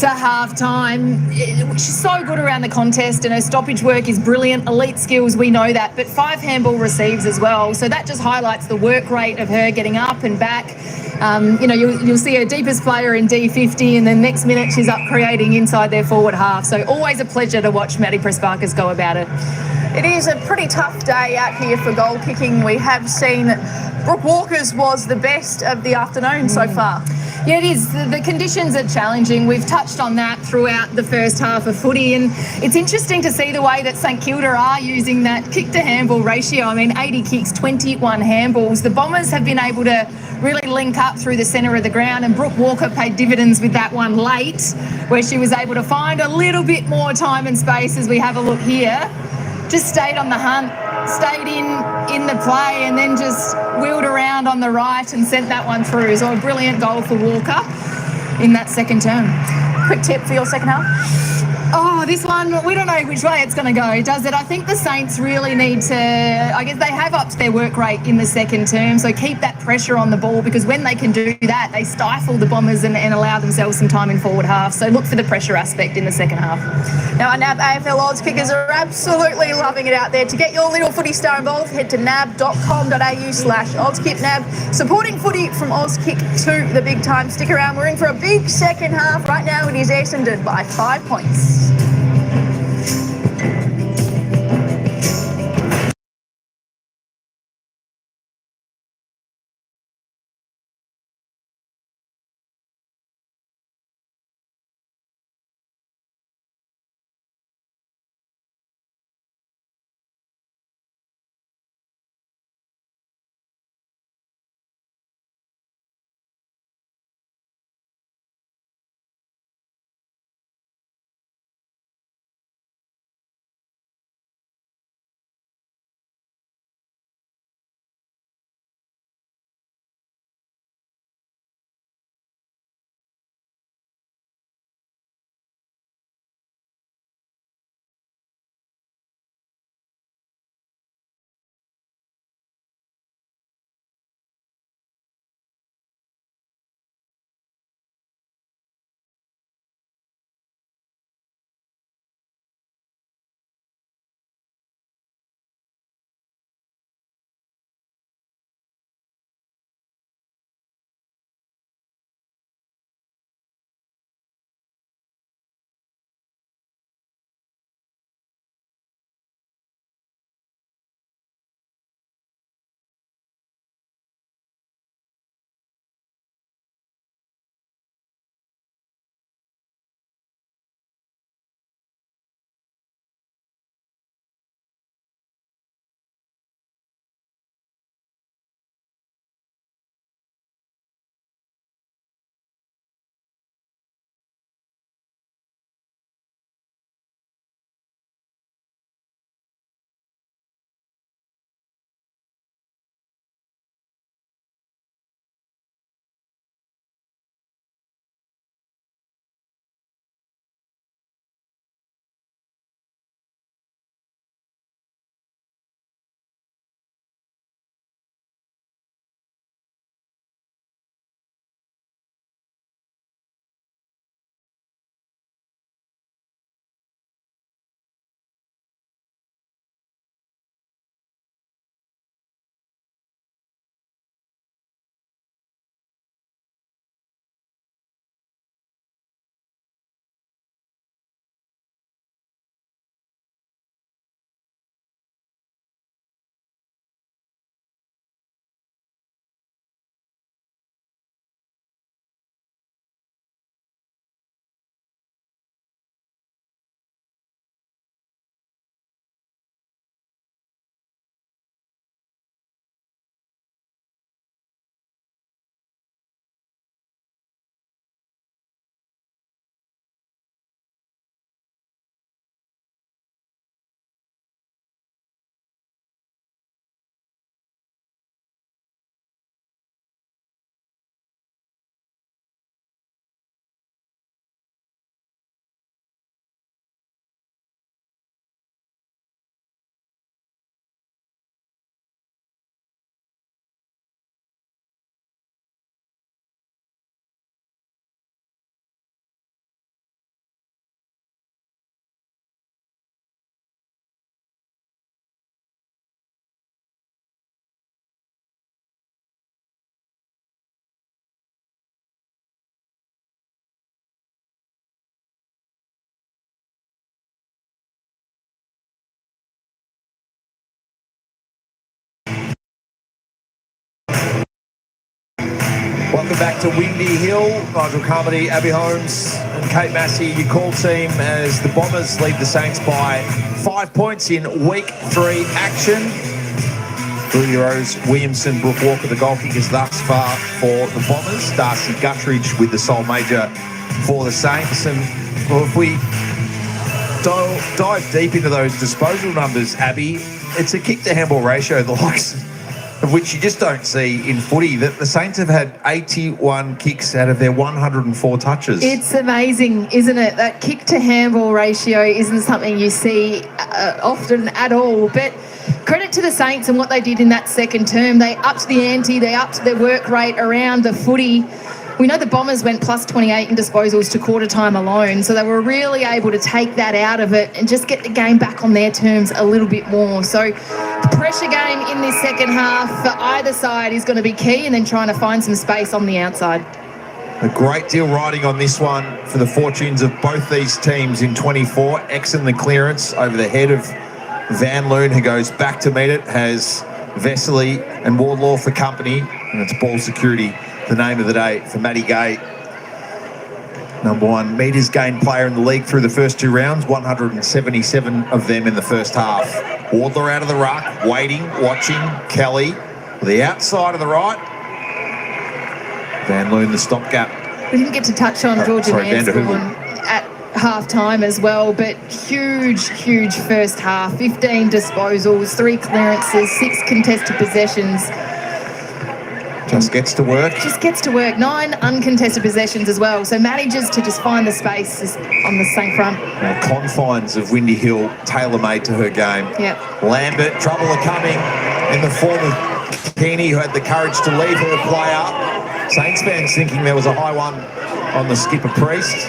to half-time. She's so good around the contest, and her stoppage work is brilliant. Elite skills, we know that, but 5 handball receives as well. So that just highlights the work rate of her getting up and back. You know, you'll see her deepest player in D50, and the next minute she's up creating inside their forward half. So always a pleasure to watch Maddie Prasparkis go about it. It is a pretty tough day out here for goal kicking. We have seen Brooke Walker's was the best of the afternoon so far. Yeah, it is. The conditions are challenging. We've touched on that throughout the first half of footy, and it's interesting to see the way that St Kilda are using that kick to handball ratio. I mean, 80 kicks, 21 handballs. The Bombers have been able to really link up through the centre of the ground, and Brooke Walker paid dividends with that one late, where she was able to find a little bit more time and space as we have a look here. Just stayed on the hunt, stayed in the play, and then just wheeled around on the right and sent that one through. So a brilliant goal for Walker in that second term. Quick tip for your second half? Oh, this one, we don't know which way it's going to go, does it? I think the Saints really need to, I guess they have upped their work rate in the second term, so keep that pressure on the ball, because when they can do that, they stifle the Bombers and allow themselves some time in forward half. So look for the pressure aspect in the second half. Now, our NAB AFL odds kickers are absolutely loving it out there. To get your little footy star involved, head to nab.com.au/oddskipnab. Supporting footy from Auskick to the big time. Stick around. We're in for a big second half. Right now, it is Essendon by 5 points. Welcome back to Windy Hill. Nigel Carmody, Abby Holmes and Kate Massey, your call team, as the Bombers lead the Saints by 5 points in week 3 action. Blue Heroes, Williamson, Brooke Walker, the goal kickers thus far for the Bombers. Darcy Guttridge with the sole major for the Saints. And well, if we dive deep into those disposal numbers, Abby, it's a kick-to-handball ratio, the likes of which you just don't see in footy. That the Saints have had 81 kicks out of their 104 touches. It's amazing, isn't it? That kick-to-handball ratio isn't something you see often at all. But credit to the Saints and what they did in that second term. They upped the ante, they upped their work rate around the footy. We know the Bombers went plus 28 in disposals to quarter time alone, so they were really able to take that out of it and just get the game back on their terms a little bit more. So the pressure game in this second half for either side is going to be key, and then trying to find some space on the outside. A great deal riding on this one for the fortunes of both these teams in 24. Exon the clearance over the head of Van Loon, who goes back to meet it, has Vesely and Wardlaw for company, and it's ball security, the name of the day for Matty Gay. Number 1 metres gained player in the league through the first 2 rounds, 177 of them in the first half. Wardlaw out of the ruck, waiting, watching. Kelly, the outside of the right. Van Loon, the stopgap. We didn't get to touch on Georgia Mansfield at half-time as well, but huge first half. 15 disposals, 3 clearances, 6 contested possessions. Just gets to work. Just gets to work. 9 uncontested possessions as well, so manages to just find the space on the same front. Well, confines of Windy Hill, tailor-made to her game. Yep. Lambert, trouble are coming in the form of Keeney, who had the courage to leave her play up. Saints fans thinking there was a high one on the skipper Priest.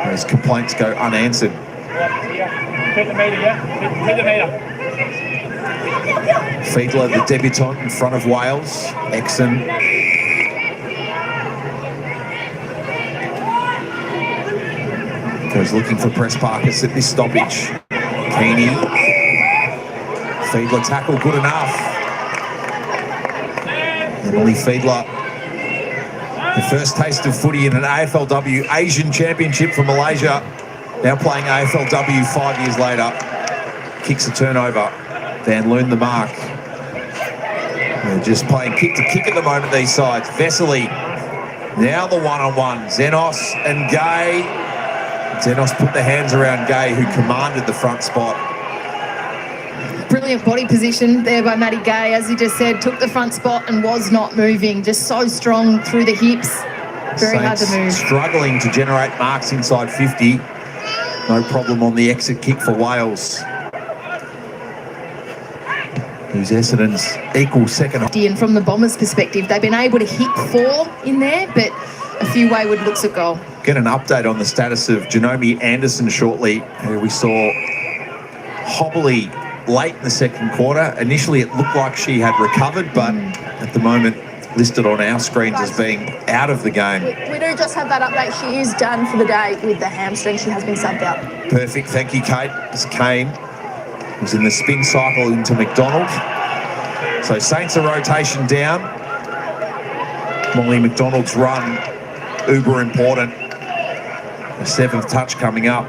Those complaints go unanswered. Hit the meter, yeah? Hit the meter. Fiedler, the debutant in front of Wales. Exon. Goes looking for Press Parkers at this stoppage. Keeney. Fiedler tackle good enough. Emily Fiedler. The first taste of footy in an AFLW Asian Championship for Malaysia. Now playing AFLW 5 years later. Kicks a turnover. Van Loon the mark. They're just playing kick to kick at the moment, these sides. Vesely. Now the one-on-one. Xenos and Gay. Xenos put the hands around Gay, who commanded the front spot. Brilliant body position there by Matty Gay, as he just said, took the front spot and was not moving. Just so strong through the hips. Very hard to move. Struggling to generate marks inside 50. No problem on the exit kick for Wales. Who's Essendon's equal second. And from the Bombers' perspective, they've been able to hit 4 in there, but a few wayward looks at goal. Get an update on the status of Janomi Anderson shortly, who we saw hobbly late in the second quarter. Initially, it looked like she had recovered, but at the moment, listed on our screens as being out of the game. We do just have that update. She is done for the day with the hamstring. She has been subbed out. Perfect. Thank you, Kate. As Kane was in the spin cycle into McDonald. So Saints are rotation down. Molly McDonald's run, uber important. The 7th touch coming up.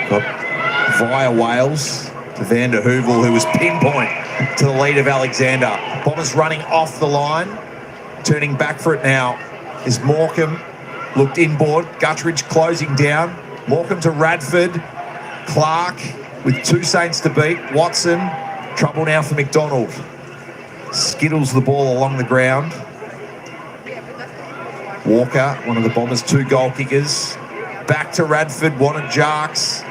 Got via Wales to Van der Heuvel, who was pinpoint to the lead of Alexander. Bombers running off the line. Turning back for it now is Morecambe. Looked inboard. Guttridge closing down. Morecambe to Radford. Clark with 2 Saints to beat. Watson. Trouble now for McDonald. Skittles the ball along the ground. Walker, one of the Bombers' 2 goal kickers. Back to Radford. Wanted Jarks.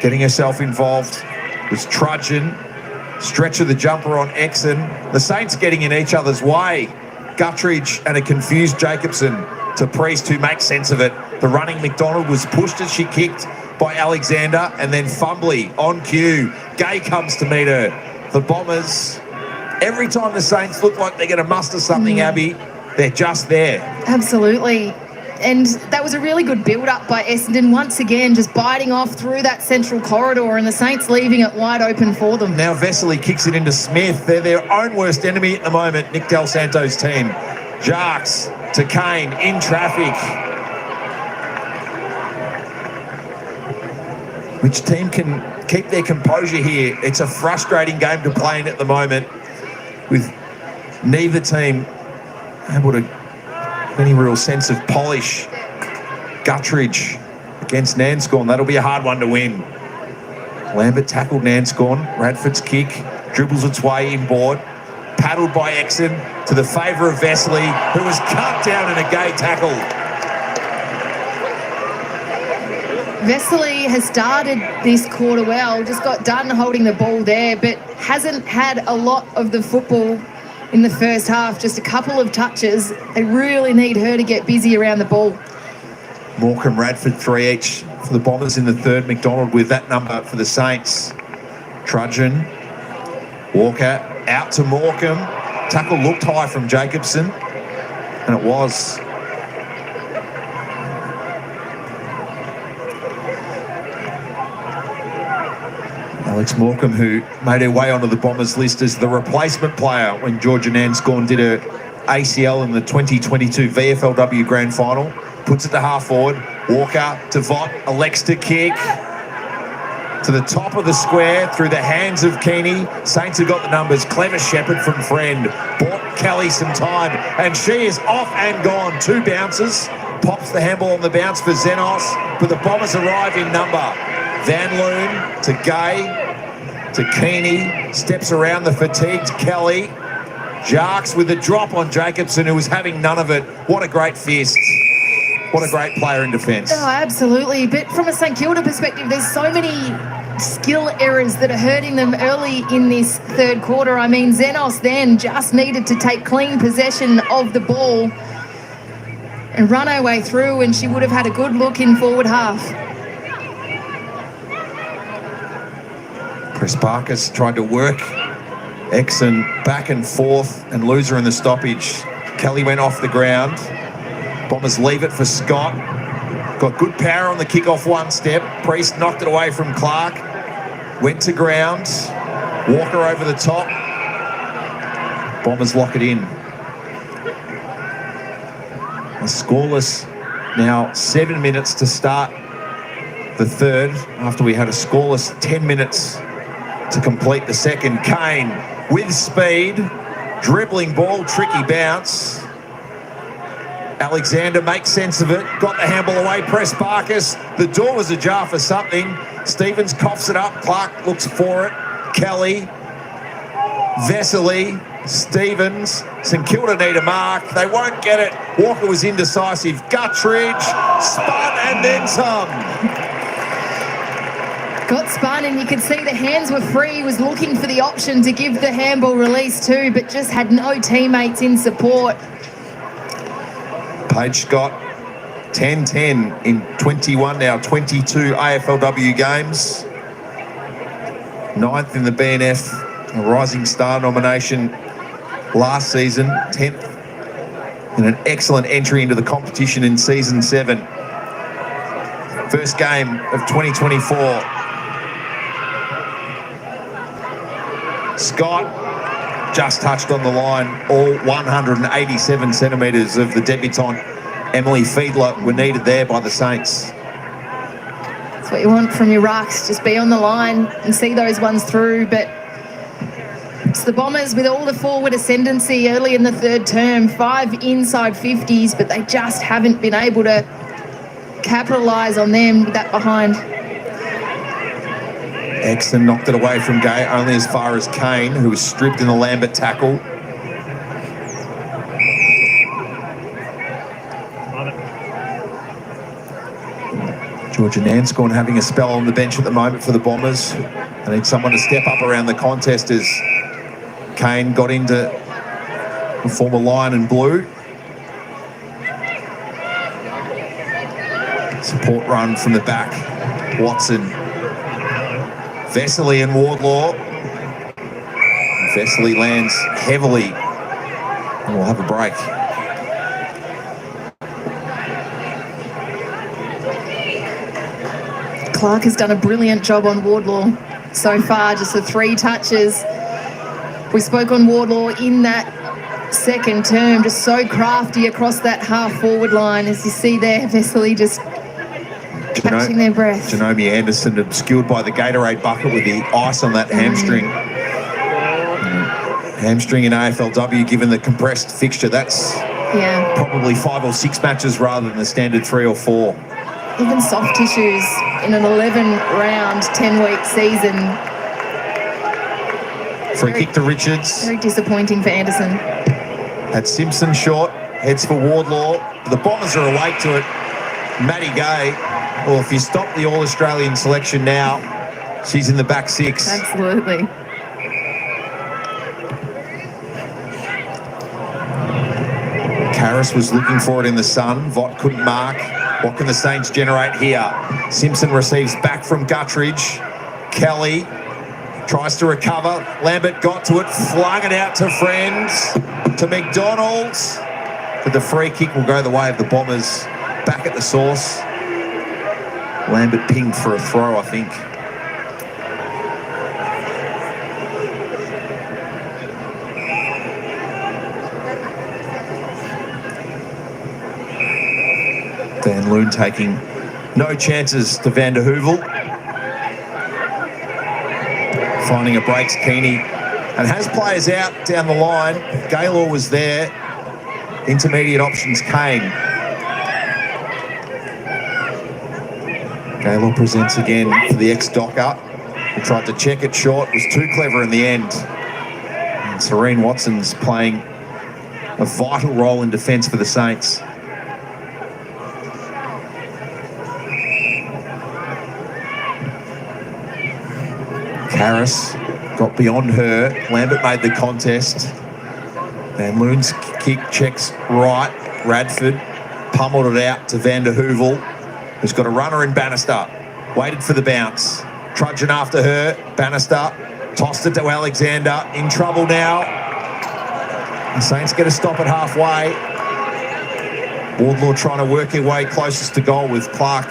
Getting herself involved was Trudgeon. Stretch of the jumper on Exon. The Saints getting in each other's way. Guttridge and a confused Jacobson to Priest, who makes sense of it. The running McDonald was pushed as she kicked by Alexander, and then Fumbly on cue. Gay comes to meet her. The Bombers, every time the Saints look like they're going to muster something, Abby, they're just there. Absolutely. And that was a really good build-up by Essendon, once again just biting off through that central corridor, and the Saints leaving it wide open for them. Now Vesely kicks it into Smith. They're their own worst enemy at the moment, Nick Del Santo's team. Jarks to Kane in traffic. Which team can keep their composure here? It's a frustrating game to play in at the moment, with neither team able to have any real sense of polish. Guttridge against Nanscorn. That'll be a hard one to win. Lambert tackled Nanscorn. Radford's kick dribbles its way inboard. Paddled by Exon to the favour of Vesely, who was cut down in a gay tackle. Vesely has started this quarter well, just got done holding the ball there, but hasn't had a lot of the football in the first half, just a couple of touches. They really need her to get busy around the ball. Morecambe, Radford, 3 each for the Bombers in the third. McDonald with that number for the Saints. Trudgeon, Walker out to Morecambe. Tackle looked high from Jacobson, and it was. Alex Morecambe, who made her way onto the Bombers list as the replacement player when Georgia Nanscorn did her ACL in the 2022 VFLW Grand Final. Puts it to half forward. Walker to Vaught, elects to kick to the top of the square through the hands of Keeney. Saints have got the numbers. Clever Shepherd from Friend. Bought Kelly some time, and she is off and gone. 2 bounces. Pops the handball on the bounce for Xenos, but the Bombers arrive in number. Van Loon to Gay to Keeney. Steps around the fatigued Kelly. Jarks with a drop on Jacobson, who was having none of it. What a great fist. What a great player in defence. Oh, absolutely. But from a St Kilda perspective, there's so many skill errors that are hurting them early in this third quarter. I mean, Xenos then just needed to take clean possession of the ball and run her way through, and she would have had a good look in forward half. Chris Barkas tried to work Exon back and forth and lose her in the stoppage. Kelly went off the ground. Bombers leave it for Scott. Got good power on the kick-off one step. Priest knocked it away from Clark. Went to ground. Walker over the top. Bombers lock it in. A scoreless now, 7 minutes to start the third, after we had a scoreless 10 minutes to complete the second. Kane with speed, dribbling ball, tricky bounce. Alexander makes sense of it, got the handball away, press Barkas. The door was ajar for something. Stevens coughs it up, Clark looks for it. Kelly, Vesely, Stevens, St Kilda need a mark. They won't get it. Walker was indecisive. Guttridge, spun and then some. Got spun, and you could see the hands were free. He was looking for the option to give the handball release too, but just had no teammates in support. Paige Scott, 10-10 in 21 now, 22 AFLW games. 9th in the BNF, a Rising Star nomination last season. 10th and an excellent entry into the competition in season 7. First game of 2024. Scott just touched on the line. All 187 centimetres of the debutante Emily Fiedler were needed there by the Saints. That's what you want from your rucks, just be on the line and see those ones through. But it's the Bombers with all the forward ascendancy early in the third term, 5 inside 50s, but they just haven't been able to capitalise on them with that behind. Exton knocked it away from Gay, only as far as Kane, who was stripped in the Lambert tackle. Georgia Nanscorn having a spell on the bench at the moment for the Bombers. They need someone to step up around the contest as Kane got into the former Lion and Blue. Support run from the back. Watson. Vesely and Wardlaw. Vesely lands heavily. And we'll have a break. Clark has done a brilliant job on Wardlaw so far, just the 3 touches. We spoke on Wardlaw in that second term, just so crafty across that half-forward line. As you see there, Vesely just catching their breath. Xiaomi Anderson obscured by the Gatorade bucket with the ice on that hamstring. Hamstring in AFLW, given the compressed fixture, that's probably 5 or 6 matches rather than the standard 3 or 4. Even soft tissues in an 11-round, 10-week season. Free kick to Richards. Very disappointing for Anderson. At Simpson short, heads for Wardlaw. The Bombers are awake to it. Maddie Gay, well, if you stop the All-Australian selection now, she's in the back 6. Absolutely. Harris was looking for it in the sun. Vaught couldn't mark. What can the Saints generate here? Simpson receives back from Guttridge. Kelly tries to recover. Lambert got to it, flung it out to Friends, to McDonald. But the free kick will go the way of the Bombers. Back at the source. Lambert pinged for a throw, I think. Van Loon taking no chances to Van der Heuvel. Finding a breaks, Keeney, and has players out down the line. Gaylor was there. Intermediate options came. Gaylor presents again for the ex-Docker, who tried to check it short, was too clever in the end. And Serene Watson's playing a vital role in defence for the Saints. Harris got beyond her. Lambert made the contest. Van Loon's kick checks right. Radford pummeled it out to Van der Heuvel, who's got a runner in Bannister. Waited for the bounce. Trudging after her. Bannister tossed it to Alexander. In trouble now. The Saints get a stop at halfway. Wardlaw trying to work her way closest to goal with Clark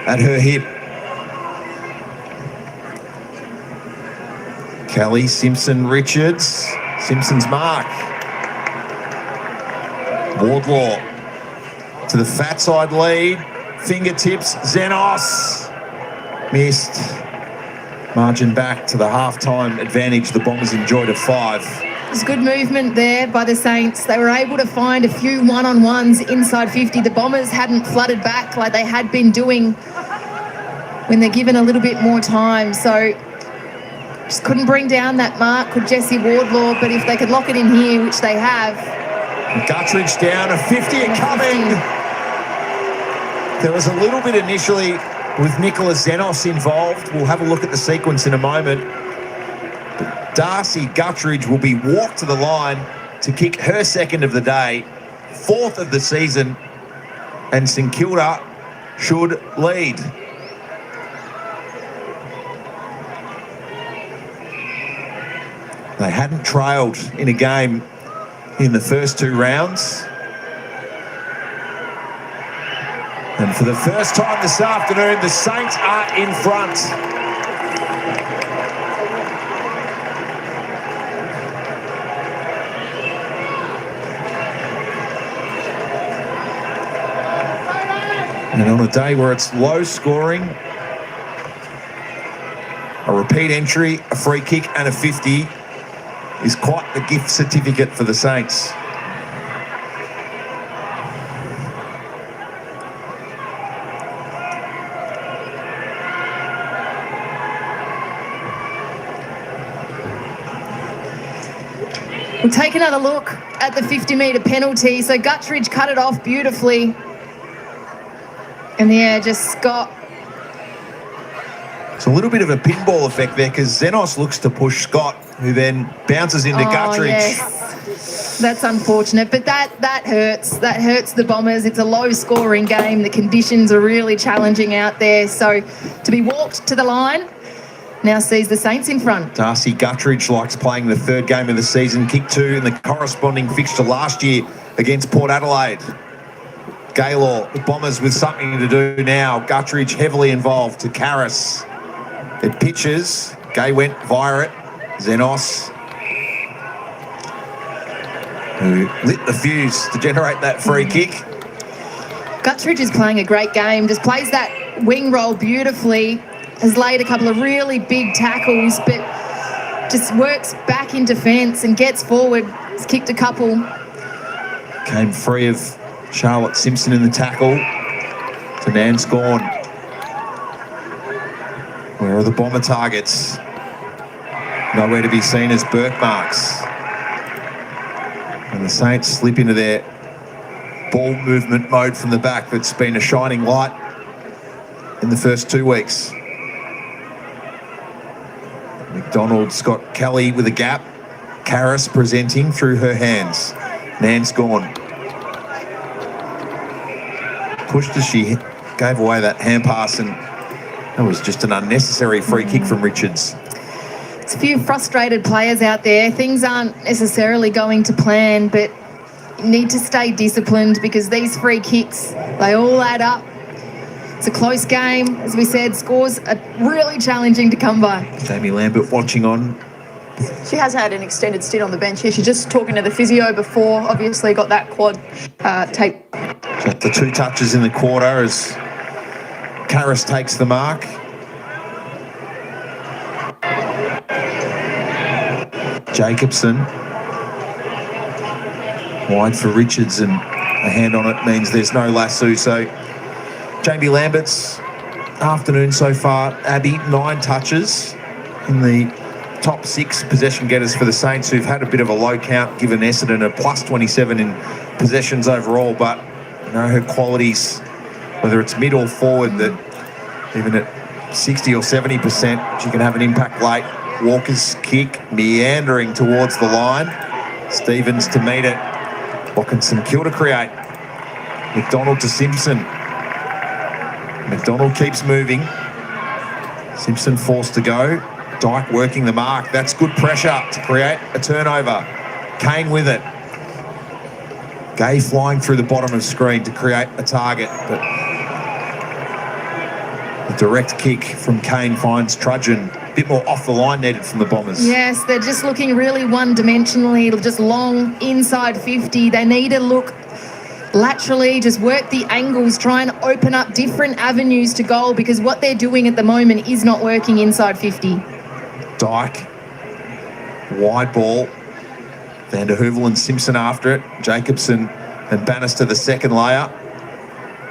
at her hip. Kelly, Simpson, Richards. Simpson's mark. Wardlaw to the fat side lead. Fingertips, Xenos. Missed. Margin back to the half-time advantage the Bombers enjoyed of 5. There's good movement there by the Saints. They were able to find a few one-on-ones inside 50. The Bombers hadn't flooded back like they had been doing when they're given a little bit more time. So just couldn't bring down that mark with Jesse Wardlaw, but if they could lock it in here, which they have. Guttridge down, a 50 coming. There was a little bit initially with Nicholas Xenos involved. We'll have a look at the sequence in a moment. But Darcy Guttridge will be walked to the line to kick her second of the day, 4th of the season, and St Kilda should lead. They hadn't trailed in a game in the first 2 rounds. And for the first time this afternoon, the Saints are in front. And on a day where it's low scoring, a repeat entry, a free kick and a 50 is quite the gift certificate for the Saints. We'll take another look at the 50-metre penalty. So Guttridge cut it off beautifully. And yeah, just Scott. It's a little bit of a pinball effect there because Xenos looks to push Scott, who then bounces into Guttridge. Yes. That's unfortunate, but that hurts. That hurts the Bombers. It's a low-scoring game. The conditions are really challenging out there. So to be walked to the line now sees the Saints in front. Darcy Guttridge likes playing the 3rd game of the season, kick 2 in the corresponding fixture last year against Port Adelaide. Gaylor, the Bombers with something to do now. Guttridge heavily involved to Karras. It pitches. Gay went via it. Xenos, who lit the fuse to generate that free kick. Guttridge is playing a great game, just plays that wing roll beautifully, has laid a couple of really big tackles, but just works back in defence and gets forward. He's kicked a couple. Came free of Charlotte Simpson in the tackle to Nanscorn. Where are the Bomber targets? Nowhere to be seen as Burke marks. And the Saints slip into their ball movement mode from the back that's been a shining light in the first 2 weeks. McDonald, Scott Kelly with a gap. Karras presenting through her hands. Nanscorn pushed as she gave away that hand pass, and that was just an unnecessary free kick from Richards. There's a few frustrated players out there. Things aren't necessarily going to plan, but you need to stay disciplined because these free kicks, they all add up. It's a close game. As we said, scores are really challenging to come by. Jamie Lambert watching on. She has had an extended stint on the bench here. She's just talking to the physio before, obviously got that quad tape. Got the 2 touches in the quarter as Karras takes the mark. Jacobson wide for Richards, and a hand on it means there's no lasso. So Jamie Lambert's afternoon so far. Abby, 9 touches in the top 6 possession getters for the Saints, who've had a bit of a low count given Essendon a plus 27 in possessions overall. But you know, her qualities, whether it's mid or forward, that even at 60 or 70%, she can have an impact late. Walker's kick meandering towards the line. Stevens to meet it. What can St Kilda create? McDonald to Simpson. McDonald keeps moving. Simpson forced to go. Dyke working the mark. That's good pressure to create a turnover. Kane with it. Gay flying through the bottom of the screen to create a target, but the direct kick from Kane finds Trudgeon. A bit more off the line needed from the Bombers. Yes, they're just looking really one-dimensionally, just long inside 50. They need to look laterally, just work the angles, try and open up different avenues to goal, because what they're doing at the moment is not working inside 50. Dyke, wide ball. Van der Heuvel and Simpson after it. Jacobson and Bannister the second layer.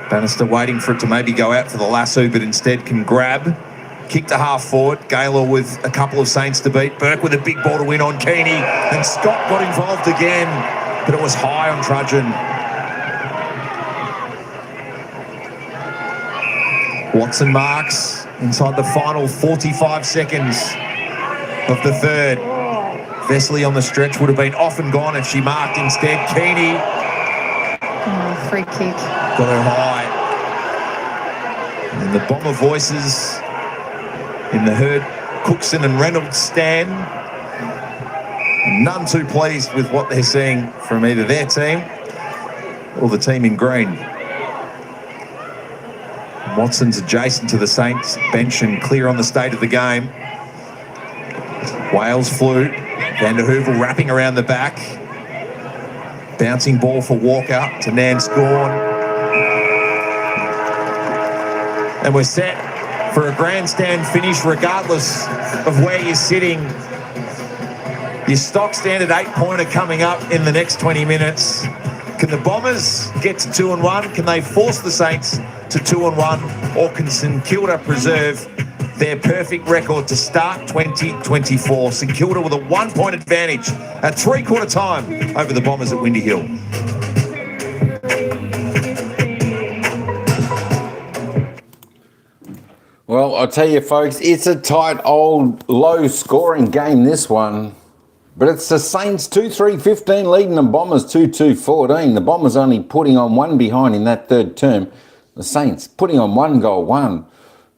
Bannister waiting for it to maybe go out for the lasso, but instead can grab. Kick to half forward. Gaylor with a couple of Saints to beat. Burke with a big ball to win on Keeney. And Scott got involved again, but it was high on Trudgeon. Watson marks inside the final 45 seconds of the third. Vesely on the stretch would have been off and gone if she marked instead. Keeney. Free kick. Got her high. And the Bomber voices in the Herd, Cookson and Reynolds stand. None too pleased with what they're seeing from either their team or the team in green. Watson's adjacent to the Saints bench and clear on the state of the game. Wales flew. Van der Heuvel wrapping around the back. Bouncing ball for Walker to Nanscorn. And we're set for a grandstand finish regardless of where you're sitting. Your stock standard 8-pointer coming up in the next 20 minutes. Can the Bombers get to 2-1? Can they force the Saints to 2-1? Or can St Kilda preserve their perfect record to start 2024? St Kilda with a 1-point advantage at 3/4 time over the Bombers at Windy Hill. Well, I'll tell you, folks, it's a tight, old, low-scoring game, this one. But it's the Saints 2-3-15 leading the Bombers 2-2-14. The Bombers only putting on 1 behind in that third term. The Saints putting on 1 goal, 1.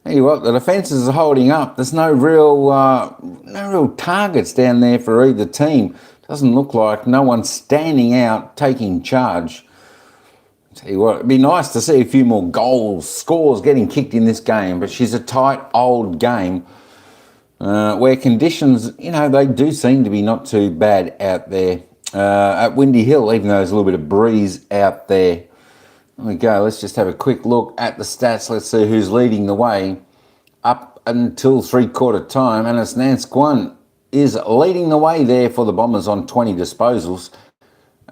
Tell you what, the defences are holding up. There's no real targets down there for either team. Doesn't look like no one's standing out, taking charge. Tell you what, it'd be nice to see a few more scores getting kicked in this game, but she's a tight old game where conditions, they do seem to be not too bad out there. At Windy Hill, even though there's a little bit of breeze out there. There we go. Let's just have a quick look at the stats. Let's see who's leading the way up until three-quarter time. And it's Nance Kwan is leading the way there for the Bombers on 20 disposals.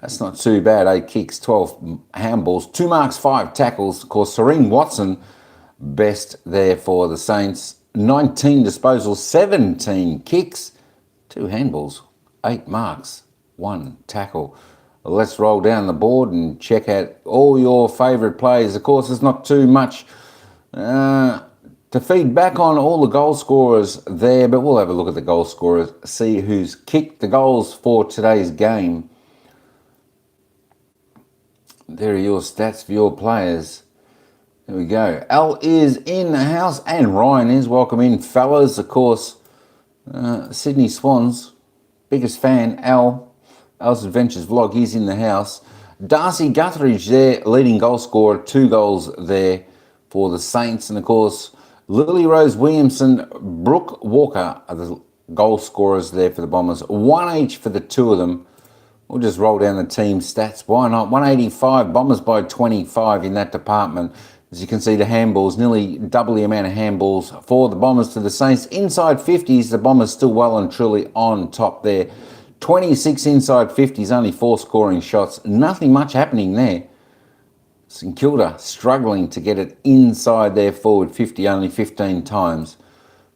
That's not too bad. 8 kicks, 12 handballs, 2 marks, 5 tackles. Of course, Serene Watson, best there for the Saints. 19 disposals, 17 kicks, 2 handballs, 8 marks, 1 tackle. Let's roll down the board and check out all your favourite players. Of course, there's not too much to feed back on all the goal scorers there, but we'll have a look at the goal scorers, see who's kicked the goals for today's game. There are your stats for your players. There we go. Al is in the house and Ryan is. Welcome in, fellas. Of course, Sydney Swans, biggest fan, Al's Adventures Vlog, he's in the house. Darcy Guthridge there, leading goal scorer, 2 goals there for the Saints. And of course, Lily Rose Williamson, Brooke Walker are the goal scorers there for the Bombers. 1 each for the 2 of them. We'll just roll down the team stats. Why not? 185, Bombers by 25 in that department. As you can see, the handballs, nearly double the amount of handballs for the Bombers to the Saints. Inside 50s, the Bombers still well and truly on top there. 26 inside 50s, only 4 scoring shots. Nothing much happening there. St Kilda struggling to get it inside their forward 50, only 15 times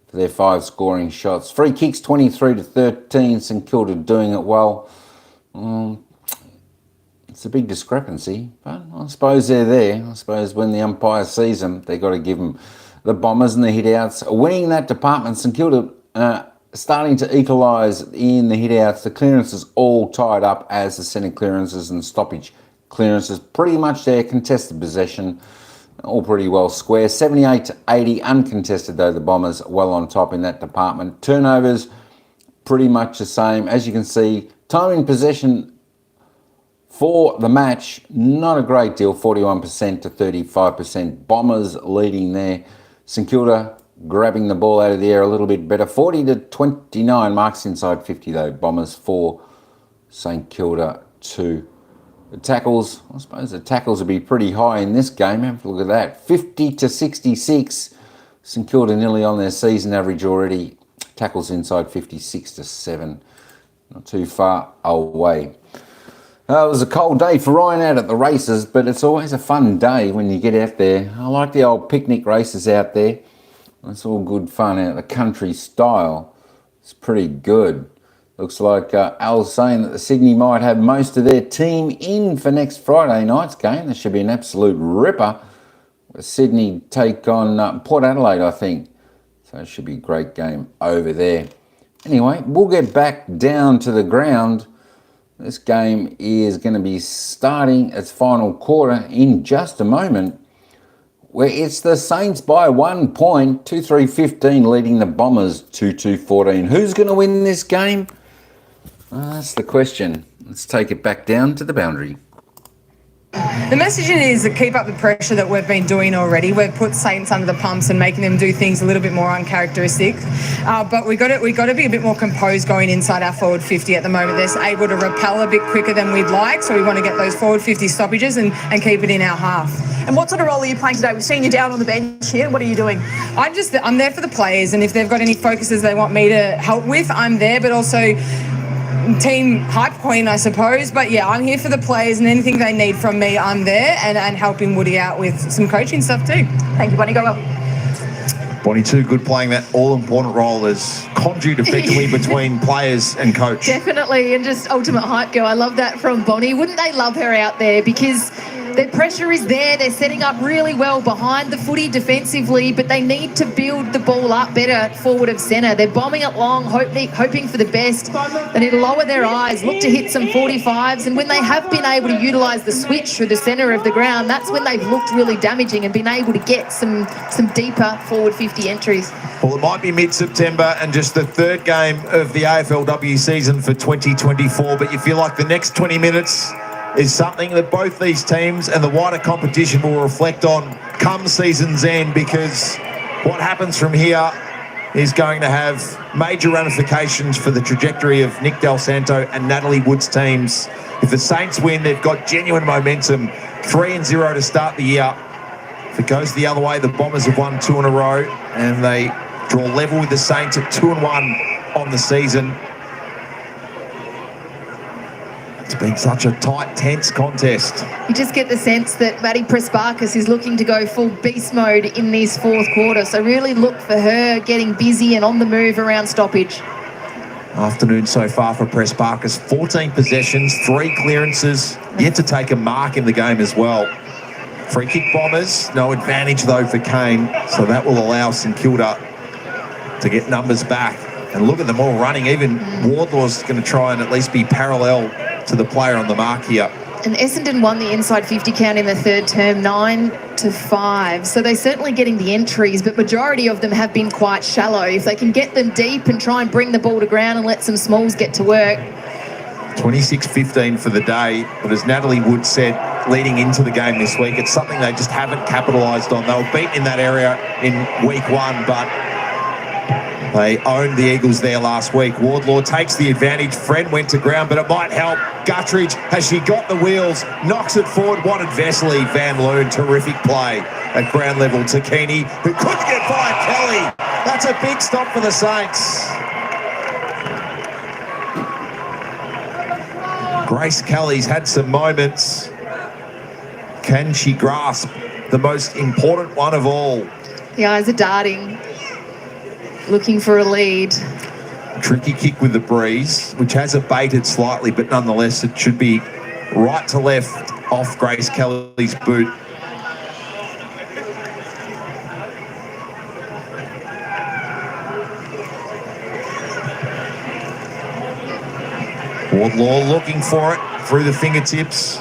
for their 5 scoring shots. Free kicks 23-13, St Kilda doing it well. It's a big discrepancy, but I suppose they're there. I suppose when the umpire sees them, they've got to give them the Bombers and the hit-outs. Winning that department, St Kilda starting to equalise in the hit-outs. The clearances all tied up as the centre clearances and stoppage clearances. Pretty much their contested possession, all pretty well square. 78-80 uncontested though, the Bombers well on top in that department. Turnovers, pretty much the same. As you can see, time in possession for the match, not a great deal, 41% to 35%. Bombers leading there. St Kilda grabbing the ball out of the air a little bit better. 40-29, marks inside 50 though. Bombers 4, St Kilda 2. The tackles, I suppose the tackles will be pretty high in this game. Have a look at that. 50-66. St Kilda nearly on their season average already. Tackles inside 56-7. Not too far away. It was a cold day for Ryan out at the races, but it's always a fun day when you get out there. I like the old picnic races out there. It's all good fun out the country style. It's pretty good. Looks like Al's saying that the Sydney might have most of their team in for next Friday night's game. This should be an absolute ripper. Sydney take on Port Adelaide, I think. So it should be a great game over there. Anyway, we'll get back down to the ground. This game is going to be starting its final quarter in just a moment, where it's the Saints by 1 point, 2-3-15, leading the Bombers 2-2-14. Who's going to win this game? That's the question. Let's take it back down to the boundary. The messaging is to keep up the pressure that we've been doing already. We've put Saints under the pumps and making them do things a little bit more uncharacteristic. But we got to be a bit more composed going inside our forward 50 at the moment. They're able to repel a bit quicker than we'd like, so we want to get those forward 50 stoppages and keep it in our half. And what sort of role are you playing today? We've seen you down on the bench here. What are you doing? I'm there for the players, and if they've got any focuses they want me to help with, I'm there, but also team hype queen, I suppose. But yeah, I'm here for the players, and anything they need from me, I'm there and helping Woody out with some coaching stuff too. Thank you, Bonnie. Go well. Bonnie too good playing that all-important role as conduit effectively between players and coach. Definitely, and just ultimate hype girl. I love that from Bonnie. Wouldn't they love her out there? Because their pressure is there. They're setting up really well behind the footy defensively, but they need to build the ball up better forward of centre. They're bombing it long, hoping for the best. They need to lower their eyes, look to hit some 45s, and when they have been able to utilise the switch through the centre of the ground, that's when they've looked really damaging and been able to get some deeper forward 50 entries. Well, it might be mid-September and just the 3rd game of the AFLW season for 2024, but you feel like the next 20 minutes is something that both these teams and the wider competition will reflect on come season's end, because what happens from here is going to have major ramifications for the trajectory of Nick Del Santo and Natalie Wood's teams. If the Saints win, they've got genuine momentum, 3-0 to start the year. If it goes the other way, the Bombers have won 2 in a row and they draw level with the Saints at 2-1 on the season. It's been such a tight, tense contest. You just get the sense that Maddie Prespakis is looking to go full beast mode in this fourth quarter. So really look for her getting busy and on the move around stoppage. Afternoon so far for Prespakis, 14 possessions, 3 clearances, yet to take a mark in the game as well. Free kick Bombers, no advantage though for Kane, so that will allow St Kilda to get numbers back. And look at them all running. Even Wardlaw's going to try and at least be parallel to the player on the mark here. And Essendon won the inside 50 count in the third term, 9-5. So they're certainly getting the entries, but majority of them have been quite shallow. If they can get them deep and try and bring the ball to ground and let some smalls get to work. 26-15 for the day, but as Natalie Wood said leading into the game this week, it's something they just haven't capitalised on. They were beaten in that area in week 1, but they owned the Eagles there last week. Wardlaw takes the advantage. Friend went to ground, but it might help. Guttridge, has she got the wheels? Knocks it forward. Wanted Vesely. Van Loon, terrific play at ground level to Keeney, who couldn't get by Kelly. That's a big stop for the Saints. Grace Kelly's had some moments. Can she grasp the most important one of all? The eyes are darting, looking for a lead. Tricky kick with the breeze, which has abated slightly, but nonetheless it should be right to left off Grace Kelly's boot. Wardlaw looking for it through the fingertips.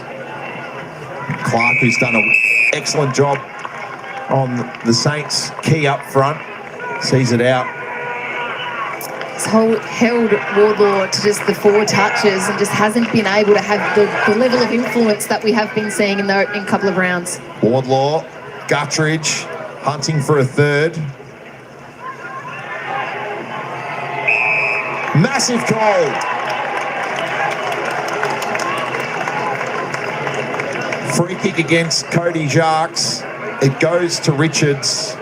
Clark, who's done an excellent job on the Saints' key up front, sees it out. He's held Wardlaw to just the 4 touches and just hasn't been able to have the level of influence that we have been seeing in the opening couple of rounds. Wardlaw, Guttridge, hunting for a third. Massive goal. Free kick against Cody Jacques. It goes to Richards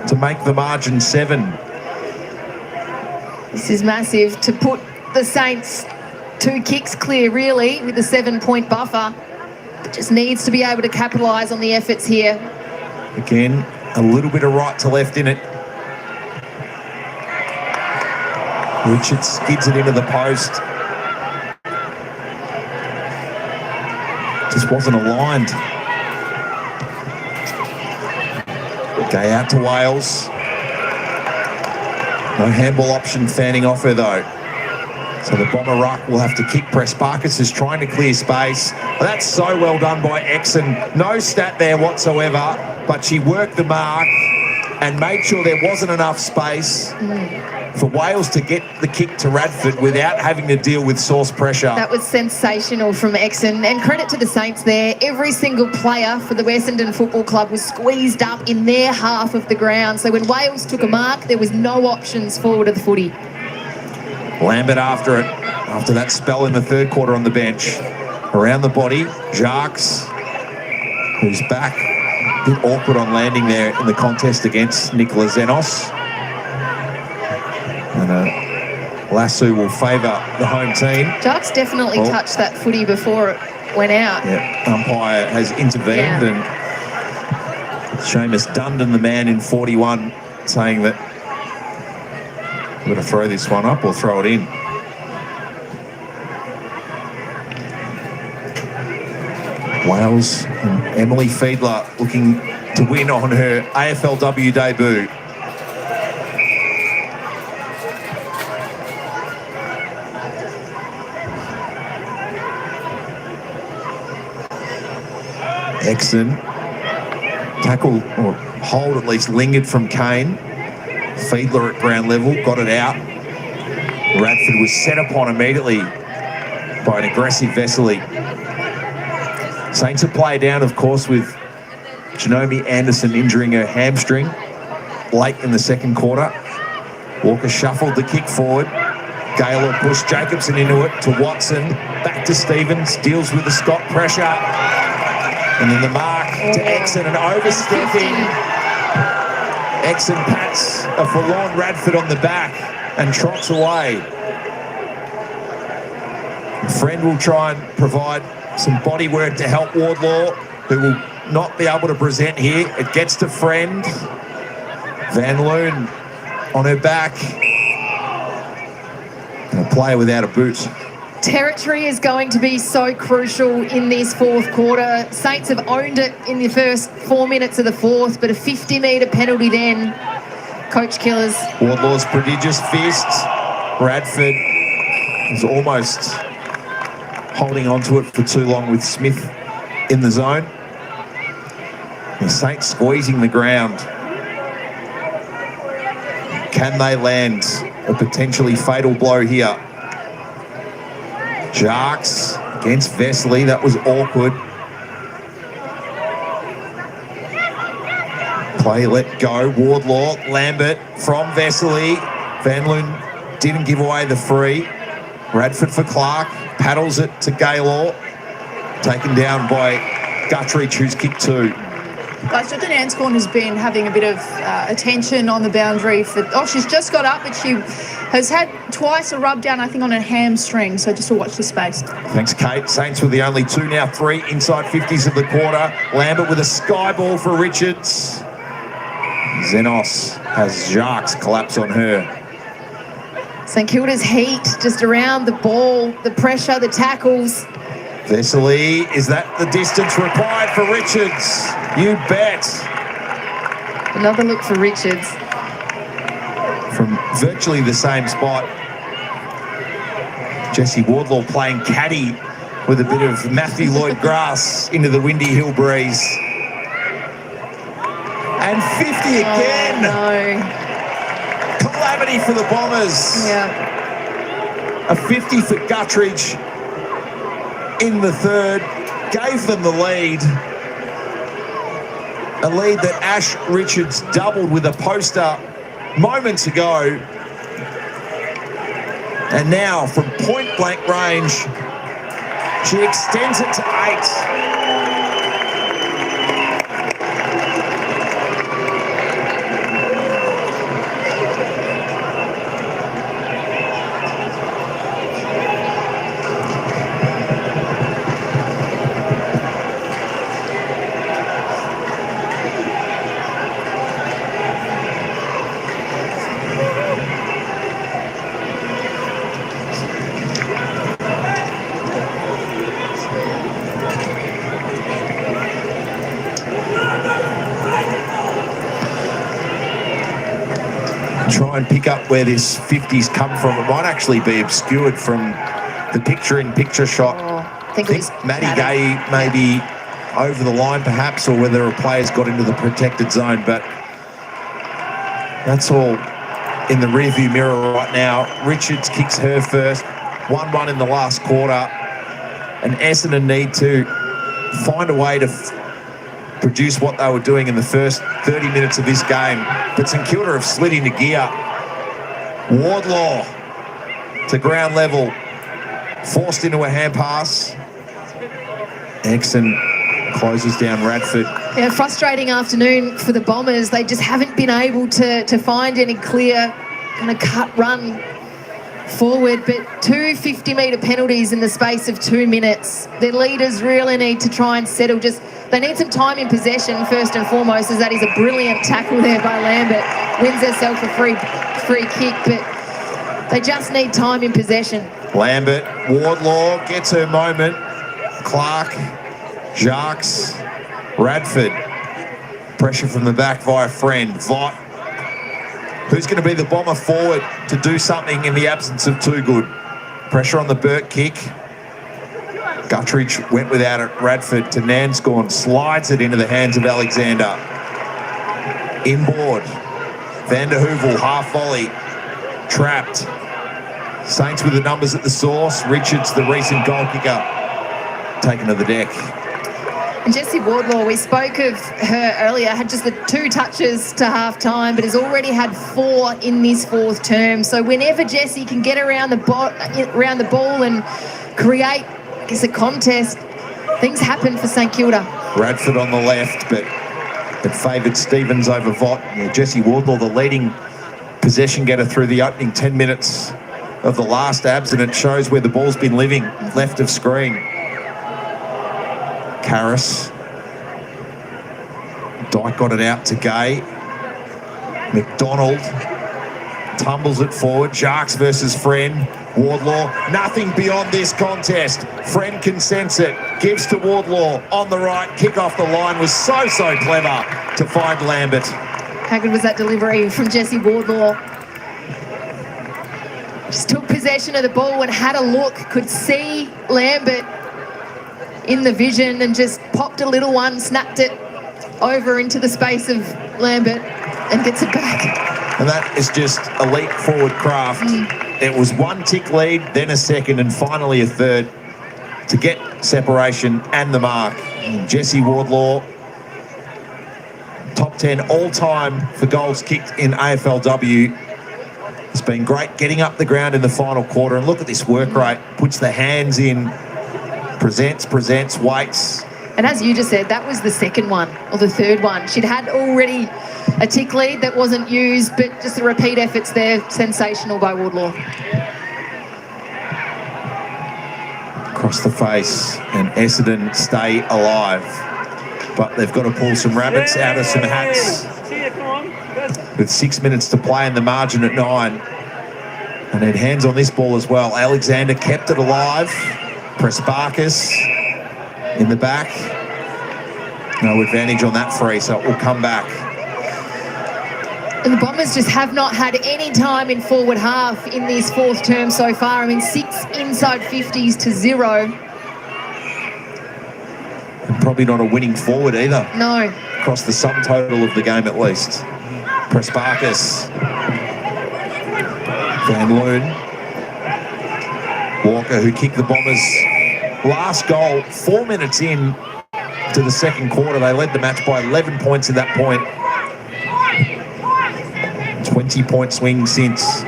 to make the margin 7. This is massive to put the Saints 2 kicks clear, really, with a 7-point buffer. But just needs to be able to capitalise on the efforts here. Again, a little bit of right to left in it. Richards skids it into the post. Just wasn't aligned. Gay out to Wales. No handball option fanning off her though. So the Bomber ruck will have to kick. Prespakis is trying to clear space. That's so well done by Exon. No stat there whatsoever, but she worked the mark and made sure there wasn't enough space for Wales to get the kick to Radford without having to deal with source pressure. That was sensational from Exon, and credit to the Saints there. Every single player for the Essendon Football Club was squeezed up in their half of the ground. So when Wales took a mark, there was no options forward of the footy. Lambert after it, after that spell in the third quarter on the bench. Around the body, Jacques, who's back. A bit awkward on landing there in the contest against Nicola Zenos. And Lasso will favour the home team. Jacques definitely touched that footy before it went out. Yeah, umpire has intervened and Seamus Dundon, the man in 41, saying that we're going to throw this one up or throw it in. Wales and Emily Fiedler looking to win on her AFLW debut. Exon, tackle or hold at least lingered from Kane. Fiedler at ground level, got it out. Radford was set upon immediately by an aggressive Vesely. Saints have played down, of course, with Xiaomi Anderson injuring her hamstring late in the second quarter. Walker shuffled the kick forward. Gaylor pushed Jacobson into it to Watson. Back to Stevens, deals with the Scott pressure. And then the mark to Exon and overstepping. Exon pats a forlorn Radford on the back and trots away. Friend will try and provide some body work to help Wardlaw, who will not be able to present here. It gets to Friend. Van Loon on her back. And a player without a boot. Territory is going to be so crucial in this fourth quarter. Saints have owned it in the first 4 minutes of the fourth, but a 50-metre penalty then. Coach Killers. Wardlaw's prodigious fist. Radford is almost holding on to it for too long with Smith in the zone. The Saints squeezing the ground. Can they land a potentially fatal blow here? Jarks against Vesely. That was awkward. Play let go. Wardlaw, Lambert from Vesely. Van Loon didn't give away the free. Radford for Clark. Paddles it to Gaylor. Taken down by Gutteridge, who's kicked two. Guys, Jordan Anscorn has been having a bit of attention on the boundary for... Oh, she's just got up, but she has had twice a rub down, I think, on her hamstring. So just to watch the space. Thanks, Kate. Saints with the only two now, 3 inside 50s of the quarter. Lambert with a sky ball for Richards. Zenos has Jacques collapse on her. St Kilda's heat just around the ball, the pressure, the tackles. Vesely, is that the distance required for Richards? You bet. Another look for Richards. From virtually the same spot. Jesse Wardlaw playing caddy with a bit of Matthew Lloyd grass into the windy hill breeze. And 50 again. Oh, no. Calamity for the Bombers. Yeah. A 50 for Gutteridge in the third. Gave them the lead. A lead that Ash Richards doubled with a poster moments ago. And now from point blank range, she extends it to 8. Try and pick up where this 50's come from. It might actually be obscured from the picture-in-picture shot. I think it was Maddie Gay maybe over the line perhaps, or whether a player's got into the protected zone, but that's all in the rearview mirror right now. Richards kicks her first, 1-1 in the last quarter, and Essendon need to find a way to produce what they were doing in the first 30 minutes of this game. But St Kilda have slid into gear. Wardlaw to ground level, forced into a hand pass. Exon closes down Radford. Yeah, frustrating afternoon for the Bombers. They just haven't been able to find any clear kind of cut run forward, but 2 50-metre penalties in the space of 2 minutes. Their leaders really need to try and settle. They need some time in possession first and foremost, as that is a brilliant tackle there by Lambert. Wins herself a free kick, but they just need time in possession. Lambert, Wardlaw gets her moment. Clark, Jacques, Radford. Pressure from the back via Friend. Vaught. Who's going to be the Bomber forward to do something in the absence of Too Good? Pressure on the Burt kick. Gutteridge went without it. Radford to Nanscorn. Slides it into the hands of Alexander. Inboard. Van der Heuvel, half volley. Trapped. Saints with the numbers at the source. Richards, the recent goal kicker, taken to the deck. Jessie Wardlaw, we spoke of her earlier, had just the 2 touches to half-time, but has already had 4 in this 4th term. So whenever Jessie can get around the ball and create, I guess, a contest, things happen for St Kilda. Bradford on the left, but it favoured Stevens over Vaught. Yeah, Jessie Wardlaw, the leading possession getter through the opening 10 minutes of the last abs, and it shows where the ball's been living, left of screen. Karras. Dyke got it out to Gay. McDonald tumbles it forward. Sharks versus Friend. Wardlaw, nothing beyond this contest. Friend can sense it. Gives to Wardlaw on the right. Kick off the line was so clever to find Lambert. How good was that delivery from Jessie Wardlaw? Just took possession of the ball and had a look, could see Lambert in the vision and just popped a little one, snapped it over into the space of Lambert and gets it back. And that is just elite forward craft. It was 1 tick lead, then a second, and finally a third to get separation and the mark. Jessie Wardlaw, top 10 all-time for goals kicked in AFLW. It's been great getting up the ground in the final quarter, and look at this work rate. Puts the hands in, presents, waits. And as you just said, that was the second one, or the third one. She'd had already a tick lead that wasn't used, but just the repeat efforts there, sensational by Wardlaw. Across the face, and Essendon stay alive. But they've got to pull some rabbits out of some hats. With 6 minutes to play and the margin at 9. And then hands on this ball as well. Alexander kept it alive. Prespakis in the back. No advantage on that free, so it will come back. And the Bombers just have not had any time in forward half in this 4th term so far. I mean, 6 inside 50s to 0. And probably not a winning forward either. No. Across the sum total of the game at least. Prespakis. Van Loon. Walker, who kicked the Bombers' last goal 4 minutes in to the second quarter. They led the match by 11 points at that point. 20-point swing since.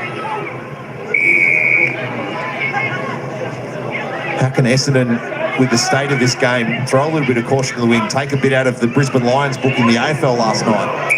How can Essendon, with the state of this game, throw a little bit of caution to the wind, take a bit out of the Brisbane Lions book in the AFL last night?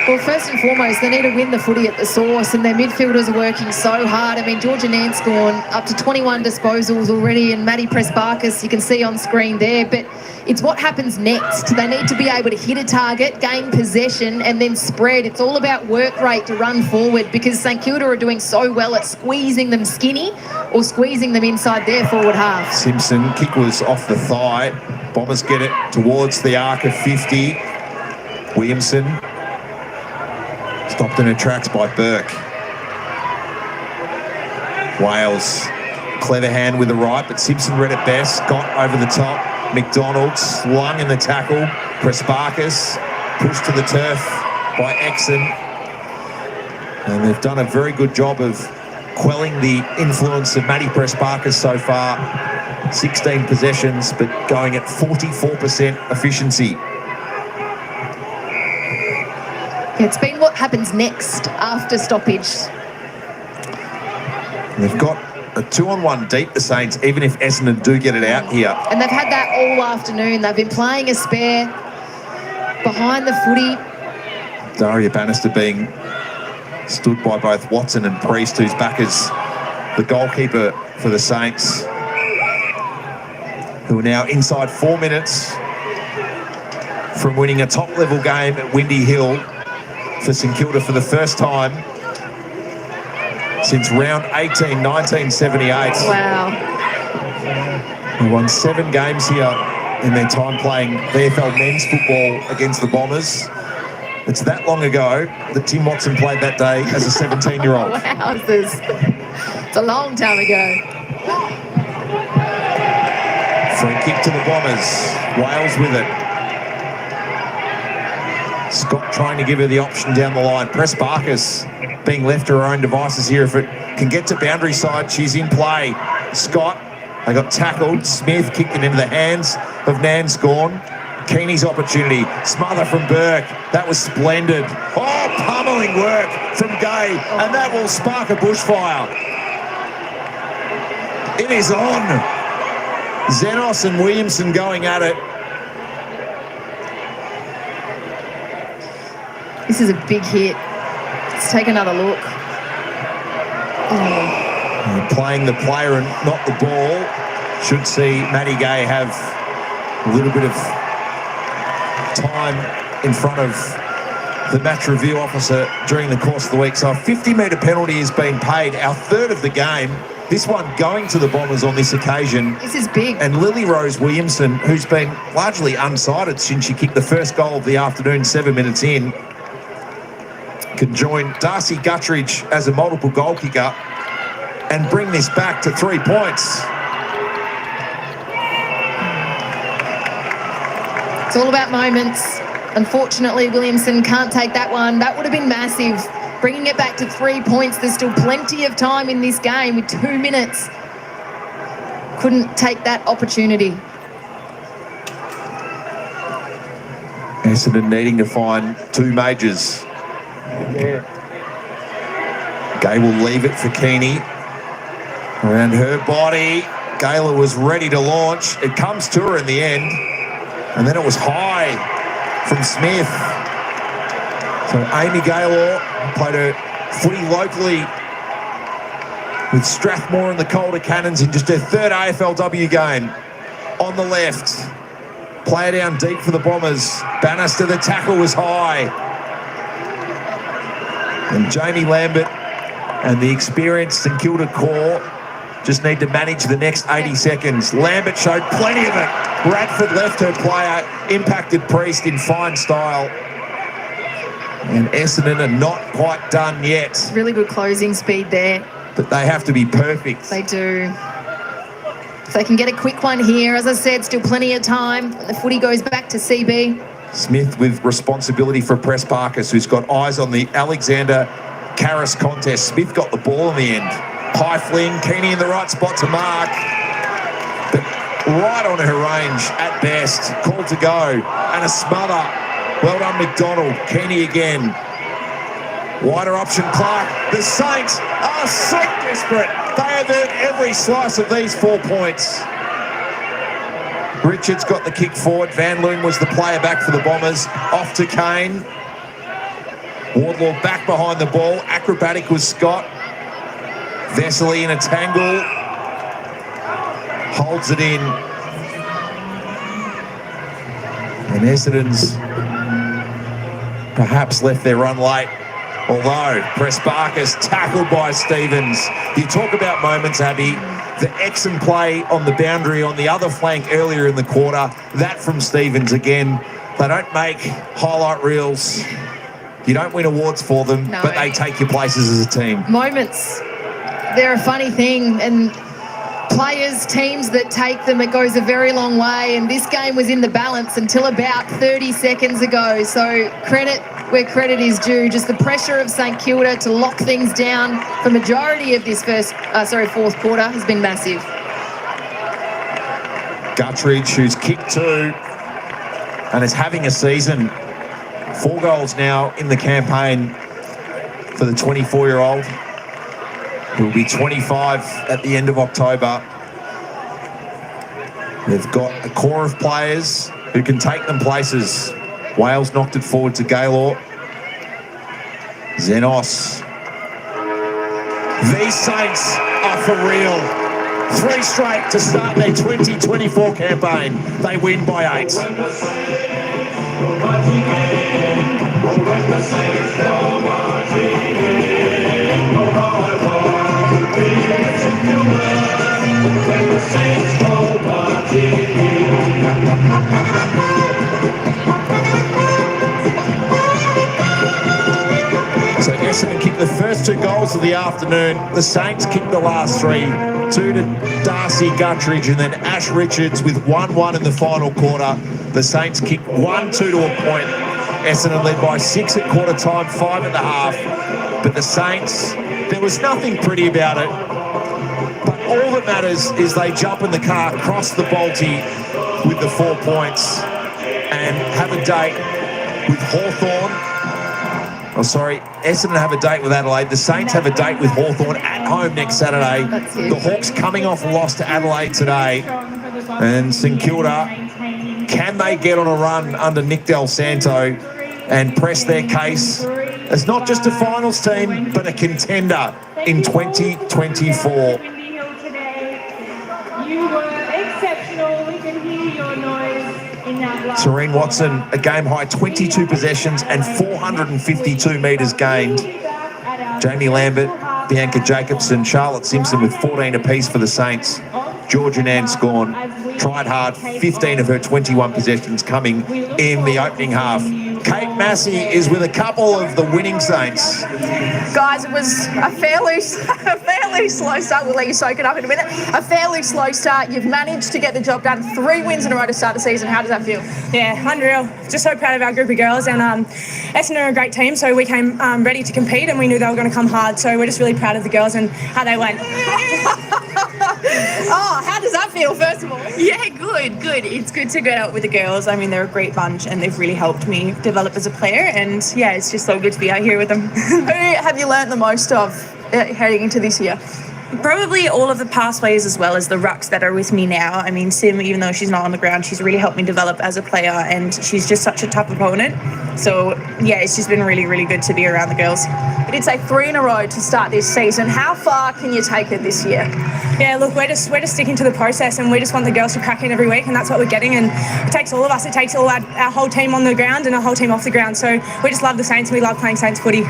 Well, first and foremost, they need to win the footy at the source, and their midfielders are working so hard. I mean, Georgia Nance gone up to 21 disposals already, and Maddie Prespakis, you can see on screen there, but it's what happens next. They need to be able to hit a target, gain possession, and then spread. It's all about work rate to run forward, because St Kilda are doing so well at squeezing them skinny or squeezing them inside their forward half. Simpson, kick was off the thigh. Bombers get it towards the arc of 50. Williamson stopped in her tracks by Burke. Wales, clever hand with the right, but Simpson read it best. Got over the top. McDonald slung in the tackle. Prespakis pushed to the turf by Exon. And they've done a very good job of quelling the influence of Maddie Prespakis so far. 16 possessions, but going at 44% efficiency. It's been what happens next after stoppage. They've got a 2-on-1 deep, the Saints, even if Essendon do get it out here. And they've had that all afternoon. They've been playing a spare behind the footy. Daria Bannister being stood by both Watson and Priest, who's back as the goalkeeper for the Saints, who are now inside 4 minutes from winning a top-level game at Windy Hill for St Kilda for the first time since round 18, 1978. Wow. They won 7 games here in their time playing VFL men's football against the Bombers. It's that long ago that Tim Watson played that day as a 17-year-old. Wowzers. It's a long time ago. Free kick to the Bombers. Wales with it. Scott trying to give her the option down the line. Press Barkas being left to her own devices here. If it can get to boundary side, she's in play. Scott, they got tackled. Smith kicked it into the hands of Nanscorn. Keeney's opportunity. Smother from Burke. That was splendid. Oh, pummeling work from Gay. And that will spark a bushfire. It is on. Xenos and Williamson going at it. This is a big hit. Let's take another look. Oh. Playing the player and not the ball. Should see Maddie Gay have a little bit of time in front of the match review officer during the course of the week. So a 50-metre penalty has been paid, our third of the game. This one going to the Bombers on this occasion. This is big. And Lily Rose Williamson, who's been largely unsighted since she kicked the first goal of the afternoon 7 minutes in, can join Darcy Guttridge as a multiple goal kicker and bring this back to 3 points. It's all about moments. Unfortunately, Williamson can't take that one. That would have been massive. Bringing it back to 3 points. There's still plenty of time in this game with 2 minutes. Couldn't take that opportunity. Essendon needing to find 2 majors. Gay will leave it for Keeney. Around her body. Gayla was ready to launch. It comes to her in the end. And then it was high from Smith. So Amy Gaylor played her footy locally with Strathmore and the Calder Cannons in just her third AFLW game. On the left, player down deep for the Bombers. Bannister, the tackle was high. And Jamie Lambert and the experienced St Kilda core just need to manage the next 80 seconds. Lambert showed plenty of it. Bradford left her player, impacted Priest in fine style. And Essendon are not quite done yet. Really good closing speed there. But they have to be perfect. They do. If they can get a quick one here, as I said, still plenty of time. The footy goes back to CB. Smith with responsibility for Press Barkas, who's got eyes on the Alexander Karras contest. Smith got the ball in the end. High fling, Keeney in the right spot to mark. But right on her range at best. Called to go. And a smother. Well done, McDonald. Keeney again. Wider option, Clark. The Saints are so desperate. They have earned every slice of these 4 points. Richards got the kick forward. Van Loon was the player back for the Bombers. Off to Kane. Wardlaw back behind the ball. Acrobatic was Scott. Vesely in a tangle. Holds it in. And Essendon's perhaps left their run late. Although Press Barkas tackled by Stevens. You talk about moments, Abby. The Exon play on the boundary on the other flank earlier in the quarter. That from Stevens again. They don't make highlight reels. You don't win awards for them, No. but they take your places as a team. Moments. They're a funny thing, and players, teams that take them, it goes a very long way, and this game was in the balance until about 30 seconds ago. So credit where credit is due. Just the pressure of St Kilda to lock things down for majority of this fourth quarter has been massive. Guttridge, who's kicked 2 and is having a season. 4 goals now in the campaign for the 24-year-old. Who'll be 25 at the end of October. They've got a core of players who can take them places. Wales knocked it forward to Gaylor. Xenos. These Saints are for real. 3 straight to start their 2024 campaign. They win by 8. So Essendon kicked the first 2 goals of the afternoon. The Saints kicked the last 3. 2 to Darcy Guttridge and then Ash Richards with 1-1 in the final quarter. The Saints kicked 1-2 to a point. Essendon led by 6 at quarter time, 5 at the half. But the Saints, there was nothing pretty about it. But all that matters is they jump in the car, cross the Balti with the 4 points and have a date with Hawthorn. Oh, sorry, Essendon have a date with Adelaide. The Saints have a date with Hawthorn at home next Saturday. The Hawks coming off a loss to Adelaide today. And St Kilda, can they get on a run under Nick Del Santo and press their case as not just a finals team, but a contender in 2024? You were exceptional. We can hear your noise in that. Serene Watson, a game-high 22 possessions and 452 metres gained. Jamie Lambert, Bianca Jacobson, Charlotte Simpson with 14 apiece for the Saints. Georgia Nan Scorn tried hard, 15 of her 21 possessions coming in the opening half. Kate Massey is with a couple of the winning Saints. Guys, it was a fairly slow start. We'll let you soak it up in a minute. A fairly slow start. You've managed to get the job done. 3 wins in a row to start the season. How does that feel? Yeah, unreal. Just so proud of our group of girls. And Essendon are a great team, so we came ready to compete and we knew they were going to come hard. So we're just really proud of the girls and how they went. Oh, how does that feel, first of all? Yeah, good. It's good to get out with the girls. I mean, they're a great bunch and they've really helped me develop as a player. And yeah, it's just so good to be out here with them. Who have you learnt the most of heading into this year? Probably all of the past players as well as the rucks that are with me now. I mean, Sim, even though she's not on the ground, she's really helped me develop as a player and she's just such a tough opponent. So, yeah, it's just been really, really good to be around the girls. You did say 3 in a row to start this season. How far can you take it this year? Yeah, look, we're just sticking to the process and we just want the girls to crack in every week and that's what we're getting. And it takes all of us. It takes all our whole team on the ground and our whole team off the ground. So we just love the Saints and we love playing Saints footy.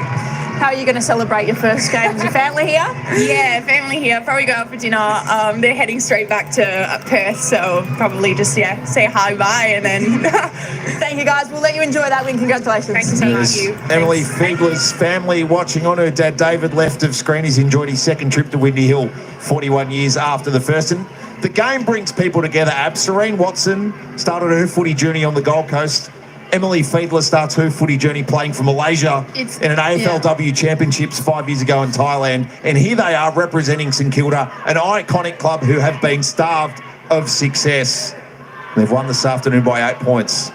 How are you going to celebrate your first game? Is your family here? Yeah, family here. Probably go out for dinner. They're heading straight back to Perth, so probably just, say hi, bye, and then... Thank you, guys. We'll let you enjoy that win. Congratulations. Thanks so much. Emily Fiedler's family watching on. Her dad, David, left of screen. He's enjoyed his second trip to Windy Hill, 41 years after the first. And the game brings people together. Serene Watson started her footy journey on the Gold Coast. Emily Fiedler starts her footy journey playing for Malaysia in an AFLW Championships 5 years ago in Thailand. And here they are representing St Kilda, an iconic club who have been starved of success. They've won this afternoon by 8 points.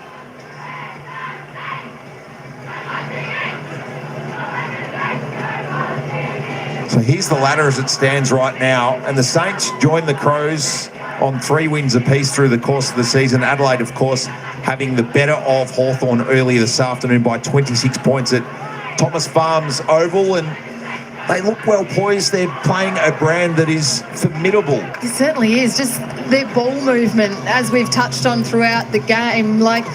So here's the ladder as it stands right now. And the Saints join the Crows on 3 wins apiece through the course of the season. Adelaide, of course, having the better of Hawthorn earlier this afternoon by 26 points at Thomas Farms Oval. And they look well poised. They're playing a brand that is formidable. It certainly is. Just their ball movement, as we've touched on throughout the game, like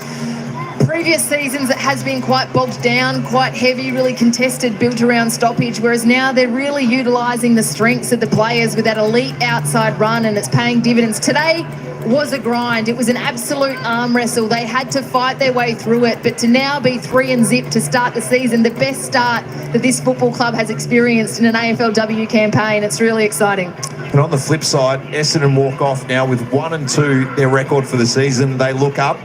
previous seasons, it has been quite bogged down, quite heavy, really contested, built around stoppage, whereas now they're really utilising the strengths of the players with that elite outside run, and it's paying dividends. Today was a grind. It was an absolute arm wrestle. They had to fight their way through it, but to now be 3-0 to start the season, the best start that this football club has experienced in an AFLW campaign, it's really exciting. And on the flip side, Essendon walk off now with 1-2, their record for the season. They look up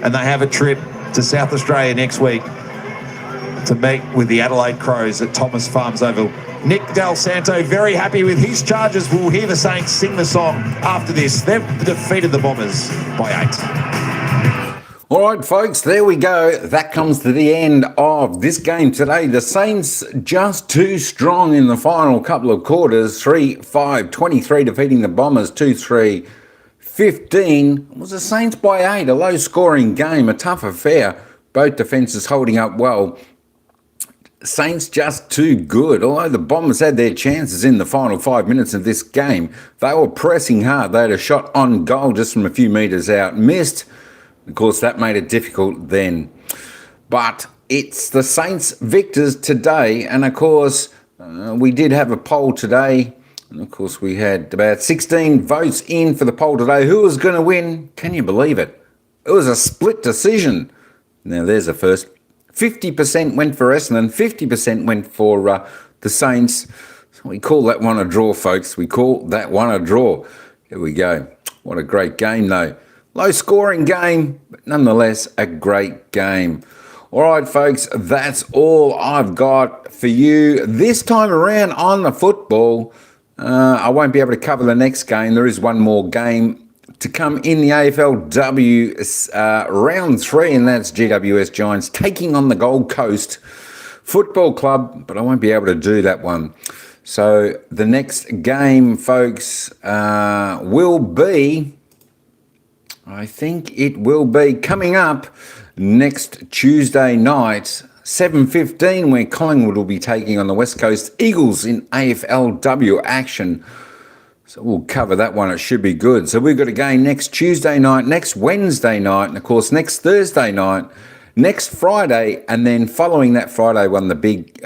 and they have a trip to South Australia next week to meet with the Adelaide Crows at Thomas Farms Oval. Nick Del Santo very happy with his charges. We'll hear the Saints sing the song after this. They've defeated the Bombers by 8. All right, folks, there we go. That comes to the end of this game today. The Saints just too strong in the final couple of quarters. 3-5, 23 defeating the Bombers, 2-3. 15 was the Saints by 8, a low-scoring game, a tough affair. Both defences holding up well. Saints just too good. Although the Bombers had their chances in the final 5 minutes of this game, they were pressing hard. They had a shot on goal just from a few metres out. Missed. Of course, that made it difficult then. But it's the Saints victors today. And, of course, we did have a poll today. And, of course, we had about 16 votes in for the poll today. Who was going to win? Can you believe it? It was a split decision. Now, there's the first. 50% went for Essendon, 50% went for the Saints. So we call that one a draw, folks. We call that one a draw. Here we go. What a great game, though. Low-scoring game, but nonetheless a great game. All right, folks, that's all I've got for you this time around on the football. I won't be able to cover the next game. There is one more game to come in the AFLW round 3, and that's GWS Giants taking on the Gold Coast Football Club, but I won't be able to do that one. So the next game, folks, will be, I think it will be coming up next Tuesday night, 7:15, where Collingwood will be taking on the West Coast Eagles in AFLW action. So we'll cover that one. It should be good. So we've got a game next Tuesday night, next Wednesday night, and of course next Thursday night, next Friday, and then following that Friday one, the big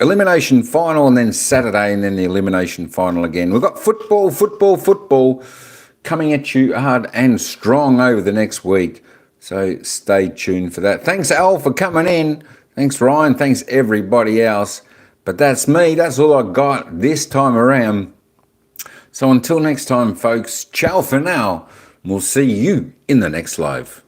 elimination final, and then Saturday, and then the elimination final again. We've got football coming at you hard and strong over the next week. So stay tuned for that. Thanks, Al, for coming in. Thanks, Ryan. Thanks, everybody else. But that's me. That's all I got this time around. So until next time, folks, ciao for now. We'll see you in the next live.